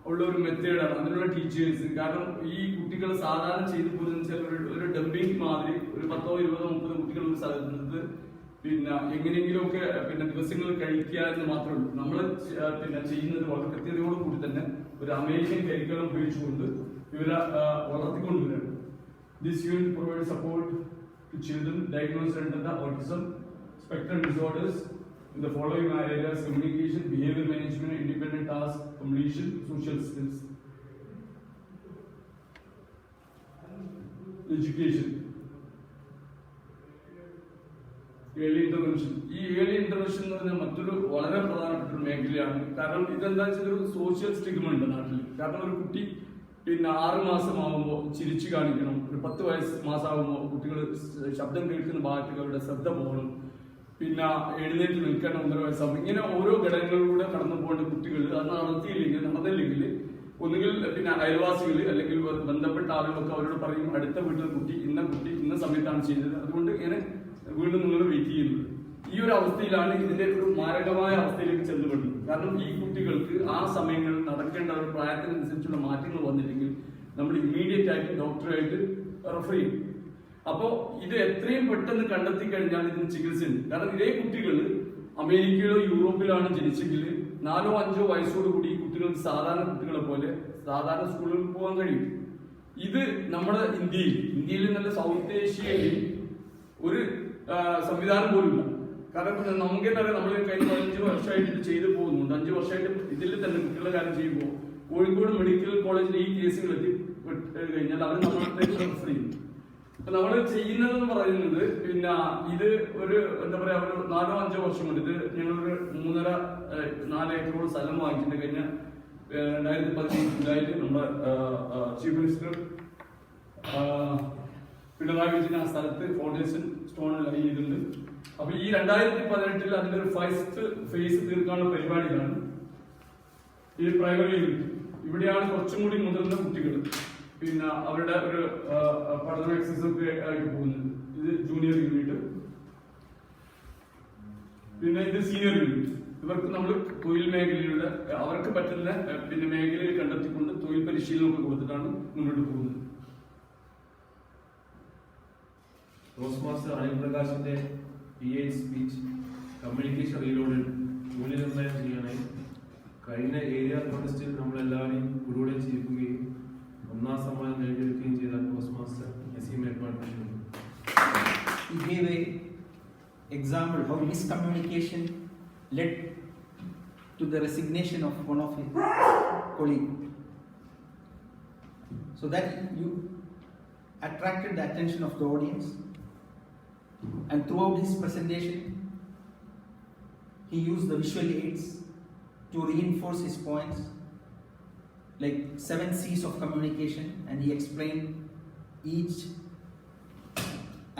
ഉള്ള ഒരു മെത്തേഡാണ് അതിനുള്ള ടീച്ചേഴ്സ്. കാരണം ഈ കുട്ടികൾ സാധാരണ ചെയ്തു പോകുന്ന ഒരു ഡംപിങ് മാതിരി ഒരു 10, 20, 30 കുട്ടികൾ ഒരു സ്ഥലത്ത് നിന്ന് പിന്നെ എങ്ങനെയെങ്കിലുമൊക്കെ പിന്നെ ദിവസങ്ങൾ കഴിക്കുക എന്ന് മാത്രമേ ഉള്ളൂ. നമ്മൾ പിന്നെ ചെയ്യുന്നത് വളരെ കൃത്യതയോട് കൂടി തന്നെ ഒരു അമേരിക്കൻ കരിക്കുലം ഉപയോഗിച്ചുകൊണ്ട് ഇവരെ വളർത്തിക്കൊണ്ടുവരികയാണ്. This unit provides support to children diagnosed under the autism spectrum disorders in the following areas: communication, behavior management, independent task completion, social skills. Education. Early intervention. ഈ ഏർലി ഇന്റർവെൻഷൻ എന്ന് പറഞ്ഞാൽ മറ്റൊരു വളരെ പ്രധാനപ്പെട്ട ഒരു മേഖലയാണ്. കാരണം ഇതെന്താ വെച്ചാൽ ഒരു സോഷ്യൽ സ്റ്റിഗ്മ ഉണ്ട് നാട്ടിൽ. കാരണം ഒരു കുട്ടി പിന്നെ 6 മാസമാകുമ്പോൾ ചിരിച്ചു കാണിക്കണം, ഒരു 10 മാസമാകുമ്പോൾ കുട്ടികൾ ശബ്ദം കേൾക്കുന്ന ഭാഗത്തേക്ക് അവരുടെ ശ്രദ്ധ പോകണം, പിന്നെ എഴുന്നേറ്റ് നിൽക്കണം 1.5 വയസ്സാകുമ്പോൾ. ഇങ്ങനെ ഓരോ ഘടകങ്ങളിലൂടെ കടന്നു പോകേണ്ട കുട്ടികൾ അത് നടന്നില്ലെങ്കിൽ ഒന്നുകിൽ പിന്നെ അയൽവാസികൾ അല്ലെങ്കിൽ ബന്ധപ്പെട്ട ആളുകളൊക്കെ അവരോട് പറയും അടുത്ത വീട്ടിലെ കുട്ടി ഇന്ന സമയത്താണ് ചെയ്തത്, അതുകൊണ്ട് ഇങ്ങനെ വീണ്ടും നിങ്ങൾ വെയിറ്റ് ചെയ്യുന്നത്. ഈ ഒരു അവസ്ഥയിലാണ് ഇതിന്റെ ഒരു മാരകമായ അവസ്ഥയിലേക്ക് ചെന്നുപെടുന്നത്. കാരണം ഈ കുട്ടികൾക്ക് ആ സമയങ്ങളിൽ നടക്കേണ്ട ഒരു പ്രായത്തിനനുസരിച്ചുള്ള മാറ്റങ്ങൾ വന്നില്ലെങ്കിൽ നമ്മൾ ഇമ്മീഡിയറ്റ് ആയിട്ട് ഡോക്ടറായിട്ട് റെഫർ ചെയ്യും. അപ്പോൾ ഇത് എത്രയും പെട്ടെന്ന് കണ്ടെത്തി കഴിഞ്ഞാൽ ഇതിന് ചികിത്സയുണ്ട്. കാരണം ഇതേ കുട്ടികൾ അമേരിക്കയിലോ യൂറോപ്പിലാണ് ജനിച്ചെങ്കിൽ 4, 5 വയസ്സോടുകൂടി ഈ കുട്ടികൾക്ക് സാധാരണ കുട്ടികളെ പോലെ സാധാരണ സ്കൂളുകളിൽ പോകാൻ കഴിയും. ഇത് നമ്മുടെ ഇന്ത്യയിൽ നല്ല സൗത്ത് ഏഷ്യയിൽ ഒരു സംവിധാനം പോലുമില്ല. കാരണം നമുക്ക് തന്നെ നമ്മൾ കഴിഞ്ഞ 15 വർഷമായിട്ട് ഇത് ചെയ്തു പോകുന്നുണ്ട്. 5 വർഷമായിട്ട് ഇതിൽ തന്നെ കുട്ടികളുടെ കാര്യം ചെയ്യുമ്പോൾ കോഴിക്കോട് മെഡിക്കൽ കോളേജിൽ ഈ കേസുകൾ എത്തി കഴിഞ്ഞാൽ അവർ നമ്മളെ റെഫർ ചെയ്യും. അപ്പൊ നമ്മൾ ചെയ്യുന്നതെന്ന് പറയുന്നത് പിന്നെ ഇത് ഒരു എന്താ പറയാ ഒരു 4, 5 വർഷം കൊണ്ട് ഇത് ഞങ്ങളൊരു 3.5-4 ഏക്കറോളം സ്ഥലം വാങ്ങിച്ചിട്ട് കഴിഞ്ഞ 2017 ജൂലൈയിൽ നമ്മുടെ ചീഫ് മിനിസ്റ്റർ പിണറായി വിജയൻ ആ സ്ഥലത്ത് ഫൗണ്ടേഷൻ സ്റ്റോൺ ലൈ ചെയ്തിട്ടുണ്ട്. അപ്പൊ ഈ 2018 അതിന്റെ ഒരു ഫസ്റ്റ് ഫേസ് തീർക്കാനുള്ള പരിപാടികളാണ് ഈ പ്രൈമറി യൂണിറ്റ്. ഇവിടെയാണ് കുറച്ചും കൂടി മുതിർന്ന കുട്ടികൾ പിന്നെ അവരുടെ ഒരു പഠന എക്സസൈസ് ഒക്കെ ആയിട്ട് പോകുന്നത്. ഇത് ജൂനിയർ യൂണിറ്റ്, പിന്നെ ഇത് സീനിയർ യൂണിറ്റ്. ഇവർക്ക് നമ്മൾ തൊഴിൽ മേഖലയുടെ അവർക്ക് പറ്റുന്ന പിന്നെ മേഖലയിൽ കണ്ടെത്തിക്കൊണ്ട് തൊഴിൽ പരിശീലനമൊക്കെ കൊടുത്തിട്ടാണ് മുന്നോട്ട് പോകുന്നത്. ടോസ്റ്റ്മാസ്റ്റർ അനിൽ പ്രകാശിന്റെ PA സ്പീച്ച് കമ്മ്യൂണിക്കേഷൻ റീലോഡഡ് മൂല്യനിർണ്ണയം ചെയ്യാനായി കഴിഞ്ഞ ഏരിയ കോൺടെസ്റ്റിൽ നമ്മളെല്ലാവരെയും കൂടെ ചെയ്യിക്കുകയും 1ാം സമ്മാനം നേടിയെടുക്കുകയും ചെയ്ത ടോസ്റ്റ്മാസ്റ്റർ നസീം ഏർപ്പാട്. He gave an example how miscommunication led to the resignation of one of his colleagues, so that you attracted the attention of the audience, and throughout his presentation he used the visual aids to reinforce his points, like 7 C's of communication, and he explained each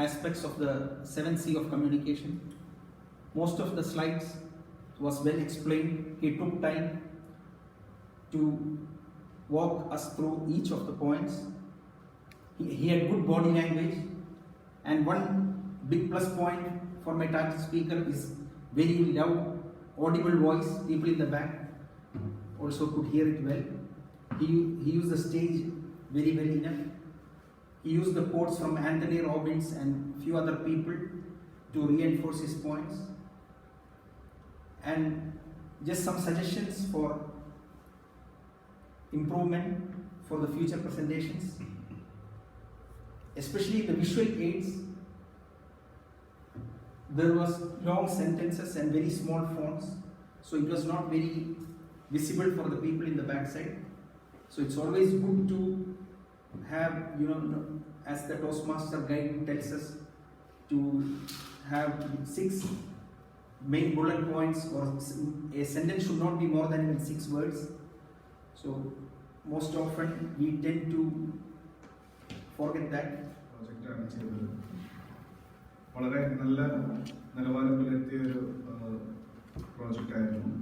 aspects of the 7 C of communication. Most of the slides was well explained. He took time to walk us through each of the points. He had good body language, and one big plus point for my target speaker is very loud, audible voice. People in the back also could hear it well. He used the stage very well enough. He used the quotes from Anthony Robbins and few other people to reinforce his points. And just some suggestions for improvement for the future presentations, especially the visual aids. There was long sentences and very small fonts, so it was not very visible for the people in the backside. So it's always good to have, as the Toastmaster guide tells us, to have 6 main bullet points, or a sentence should not be more than even 6 words. So most often we tend to forget that. വളരെ നല്ല നിലവാരം പുലർത്തിയ ഒരു പ്രോജക്റ്റായിരുന്നു.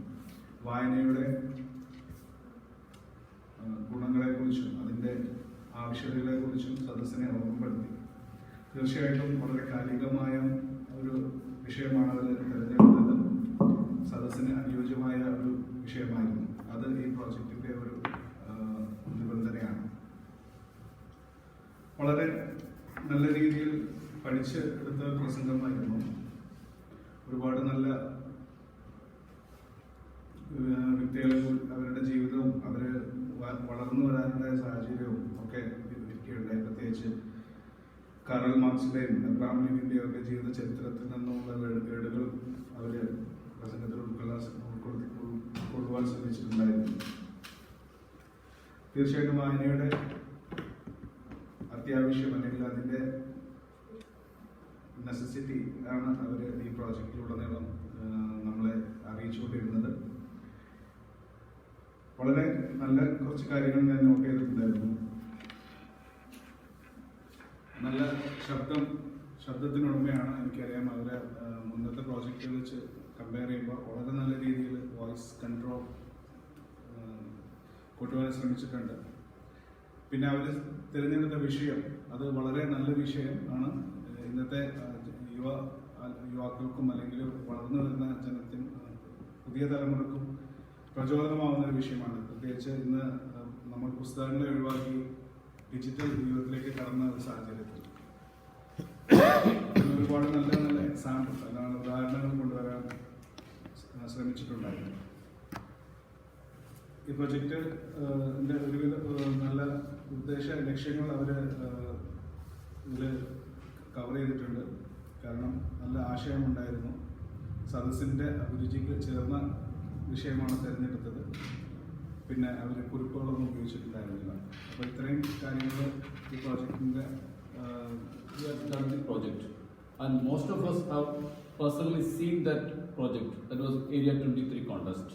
വായനയുടെ ഗുണങ്ങളെക്കുറിച്ചും അതിൻ്റെ ആവശ്യകതകളെക്കുറിച്ചും സദസ്സിനെ ഓർമ്മപ്പെടുത്തി. തീർച്ചയായിട്ടും വളരെ കാലികമായ ഒരു വിഷയമാണ് അവർ തിരഞ്ഞെടുത്തത്. സദസ്സിന് അനുയോജ്യമായ ഒരു വിഷയമായിരുന്നു. അത് ഈ പ്രോജക്റ്റിൻ്റെ ഒരു നിബന്ധനയാണ്. വളരെ നല്ല രീതിയിൽ പഠിച്ച് എടുത്ത പ്രസംഗമായിരുന്നു. ഒരുപാട് നല്ല വ്യക്തികളെ അവരുടെ ജീവിതവും അവർ വളർന്നു വരാനുള്ള സാഹചര്യവും ഒക്കെ വിവരിക്കുകയുണ്ടായി. പ്രത്യേകിച്ച് കാറൽ മാർക്സിന്റെയും അബ്രഹാം ലിങ്കന്റെയും ഒക്കെ ജീവിത ചരിത്രത്തിൽ നിന്നുള്ള ഏടുകൾ അവർ പ്രസംഗത്തിൽ ഉൾക്കൊള്ളുവാൻ ശ്രമിച്ചിട്ടുണ്ടായിരുന്നു. തീർച്ചയായിട്ടും വായനയുടെ അത്യാവശ്യം അല്ലെങ്കിൽ അതിൻ്റെ നെസസിറ്റി ആണ് അവർ ഈ പ്രോജക്റ്റിലുടനീളം നമ്മളെ അറിയിച്ചുകൊണ്ടിരുന്നത്. വളരെ നല്ല കുറച്ച് കാര്യങ്ങൾ ഞാൻ നോട്ട് ചെയ്തിട്ടുണ്ടായിരുന്നു. നല്ല ശബ്ദത്തിനുടമയാണ്. എനിക്കറിയാം അവരെ മുന്നത്തെ പ്രോജക്റ്റുകൾ വെച്ച് കമ്പയർ ചെയ്യുമ്പോൾ വളരെ നല്ല രീതിയിൽ വോയിസ് കൺട്രോൾ കൊണ്ടുവരാൻ ശ്രമിച്ചിട്ടുണ്ട്. പിന്നെ അവർ തിരഞ്ഞെടുത്ത വിഷയം അത് വളരെ നല്ല വിഷയം ആണ്. ഇന്നത്തെ യുവാക്കൾക്കും അല്ലെങ്കിൽ വളർന്നു വരുന്ന ജനത്തിനും പുതിയ തലമുറക്കും പ്രചോദനമാവുന്ന ഒരു വിഷയമാണ്. പ്രത്യേകിച്ച് ഇന്ന് നമ്മൾ പുസ്തകങ്ങളെ ഒഴിവാക്കി ഡിജിറ്റൽ യുഗത്തിലേക്ക് കടന്ന ഒരു സാഹചര്യത്തിൽ ഒരുപാട് നല്ല നല്ല എക്സാമ്പിൾ അതാണ് ഉദാഹരണങ്ങൾ കൊണ്ടുവരാൻ ശ്രമിച്ചിട്ടുണ്ടായിരുന്നു. ഈ പ്രൊജക്റ്റ് ഒരുവിധ നല്ല ഉദ്ദേശ ലക്ഷ്യങ്ങൾ അവർ ഇതിൽ കവർ ചെയ്തിട്ടുണ്ട്. കാരണം നല്ല ആശയമുണ്ടായിരുന്നു. സദസ്സിൻ്റെ അഭിരുചിക്ക് ചേർന്ന വിഷയമാണ് തിരഞ്ഞെടുത്തത്. പിന്നെ അവർ കുറിപ്പുകളൊന്നും ഉപയോഗിച്ചിട്ടുണ്ടായിരുന്നില്ല. അപ്പോൾ ഇത്രയും കാര്യങ്ങൾ ഈ പ്രോജക്റ്റിൻ്റെ project, and most of us have personally seen that project. That was Area 23 contest.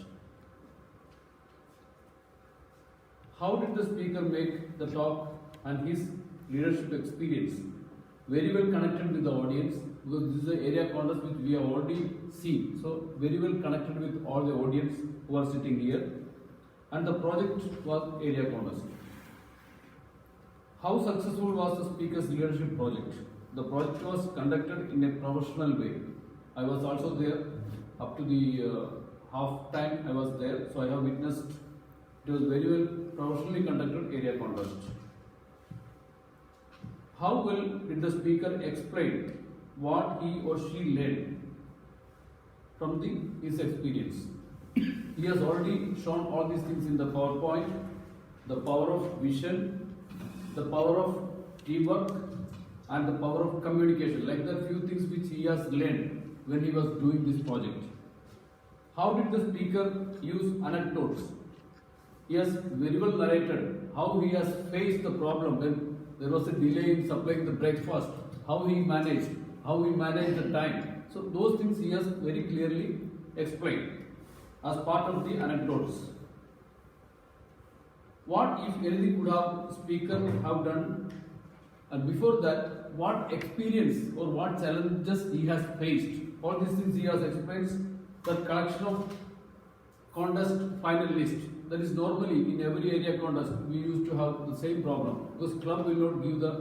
How did the speaker make the talk and his leadership experience very well connected with the audience? Because this is an area contest which we have already seen, so very well connected with all the audience who are sitting here. And the project was area contest. How successful was the speaker's leadership project? The project was conducted in a professional way. I was also there up to the half time. I was there, so I have witnessed. It was very well professionally conducted area contest. How well did the speaker explain what he or she learned from his experience? He has already shown all these things in the PowerPoint. The power of vision, the power of teamwork, and the power of communication, like the few things which he has learned when he was doing this project. How did the speaker use anecdotes? He has very well narrated how he has faced the problem when there was a delay in supplying the breakfast, how he managed the time. So those things he has very clearly explained as part of the anecdotes. What, if anything, could have speaker have done? And before that, what experience or what challenges he has faced? All these things he has explained. The collection of contest finalists. That is normally in every area contest we used to have the same problem, because club will not give the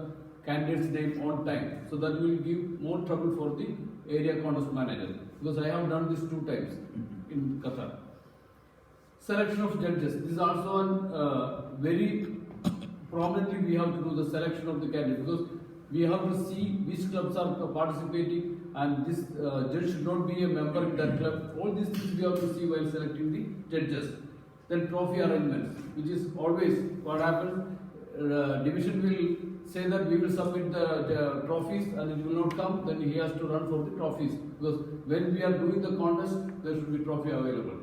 candidate's name on time. So that will give more trouble for the area contest manager. Because I have done this 2 times in Qatar. Selection of judges. This is also very prominently we have to do the selection of the candidate, because we have to see which clubs are participating, and this judge should not be a member in that club. All these things we have to see while selecting the judges. Then trophy arrangements, which is always what happens. Division will say that we will submit the trophies and it will not come, then he has to run for the trophies, because when we are doing the contest there should be trophy available.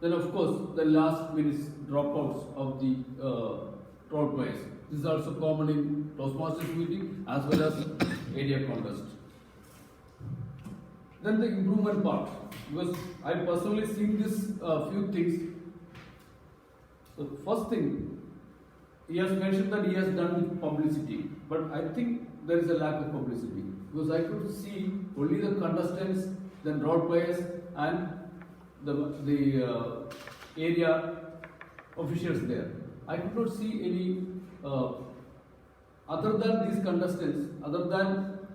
Then of course the last minute dropouts of the road players. This is also common in Toastmasters meeting as well as area contest. Then the improvement part, because I personally seen this few things. So first thing, he has mentioned that he has done with publicity, but I think there is a lack of publicity, because I could see only the contestants, then role players, and the area officials there. I could not see any other than these contestants, other than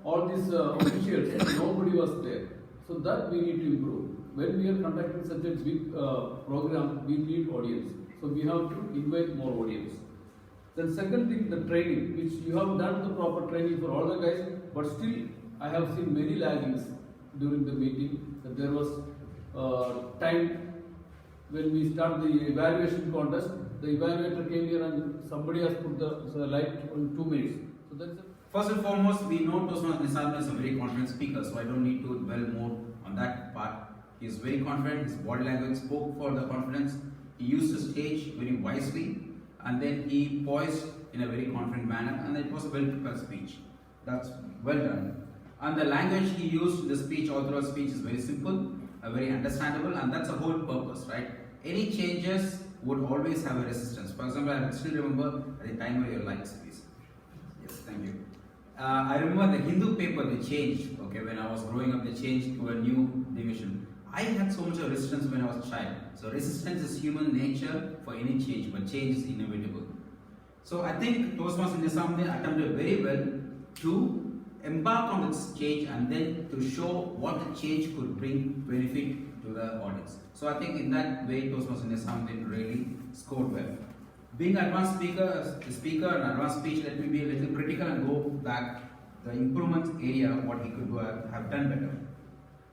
all these officials, nobody was there. So that we need to improve. When we are conducting such a big program, we need audience. So we have to invite more audience. Then second thing, the training, which you have done the proper training for all the guys, but still I have seen many laggings during the meeting. That there was time when we start the evaluation contest, the evaluator came here and somebody has put the light on 2 minutes. So that's First and foremost, we know Toastmaster Nissan is a very confident speaker, so I don't need to dwell more on that part. He is very confident, his body language spoke for the confidence. He used the stage very wisely, and then he poised in a very confident manner, and it was a well-prepared speech. That's well done. And the language he used in the speech, all throughout speech, is very simple, very understandable, and that's the whole purpose, right? Any changes would always have a resistance. For example, I still remember at the time of your lights, please. Yes, thank you. I remember the Hindu paper, they changed, okay, when I was growing up, they changed to a new division. I had so much of resistance when I was a child. So resistance is human nature for any change, but change is inevitable. So I think Toastmaster Nizamuddin attempted very well to embark on this change and then to show what the change could bring benefit to the audience. So I think in that way, Toastmaster Nizamuddin really scored well. Being advanced speaker and advanced speech, let me be a little critical and go back the improvement area, what he could have done better.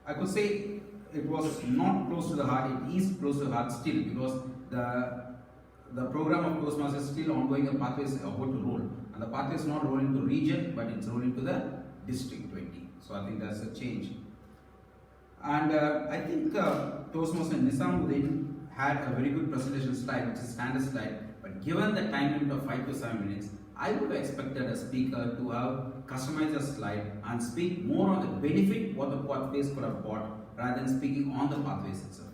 I could say it was not close to the heart, it is close to the heart still, because the program of Toastmasters is still ongoing, the pathway is about to roll. And the pathway is not rolling to region, but it's rolling to the district 20. So I think that's a change. And I think Toastmaster Nizamuddin had a very good presentation slide, which is standard slide. But given the time limit of 5 to 7 minutes, I would have expected a speaker to have customized a slide and speak more on the benefit what the pathways could have brought rather than speaking on the pathways itself.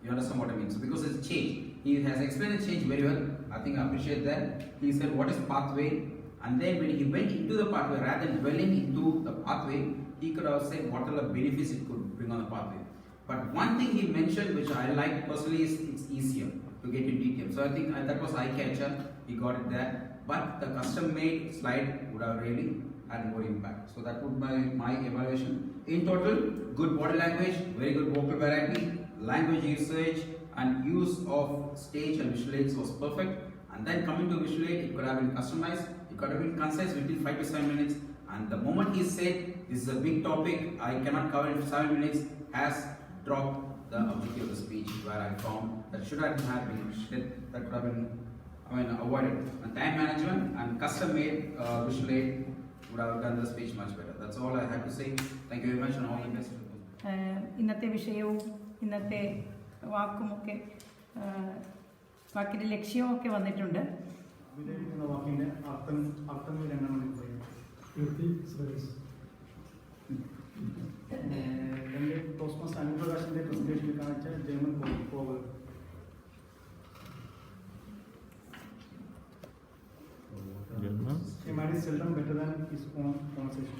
You understand what I mean? So because it's change, he has explained the change very well. I think I appreciate that. He said what is pathway, and then when he went into the pathway, rather than dwelling into the pathway, he could have said what are the benefits it could bring on the pathway. But one thing he mentioned, which I like personally, is it's easier to get in detail. So I think that was eye-catcher, he got it there. But the custom-made slide would have really had more impact. So that would be my evaluation. In total, good body language, very good vocal variety, language usage and use of stage and visual aids was perfect. And then coming to visual aid, it could have been customized, it could have been concise within 5 to 7 minutes. And the moment he said, this is a big topic, I cannot cover in 7 minutes, has dropped the objective of the speech, where I found that should have been, that could have been avoided. And time management and custom-made visual aid would have done the speech much better. That's all I had to say. Thank you very much and all the best. ഇന്നത്തെ വിഷയവും ഇന്നത്തെ വാക്കുമൊക്കെ വാക്കിൻ്റെ ലക്ഷ്യവുമൊക്കെ വന്നിട്ടുണ്ട്. വിലയിരുത്തുന്ന വാക്കിൻ്റെ അർത്ഥങ്ങൾ രണ്ടെണ്ണം പറയും. എൻ്റെ ടോസ്റ്റ്മാസ്റ്റർ അനുപ്രകാശിൻ്റെ പ്രസന്റേഷനിൽ കാണിച്ച German proverb. A man is seldom better than his own conversation.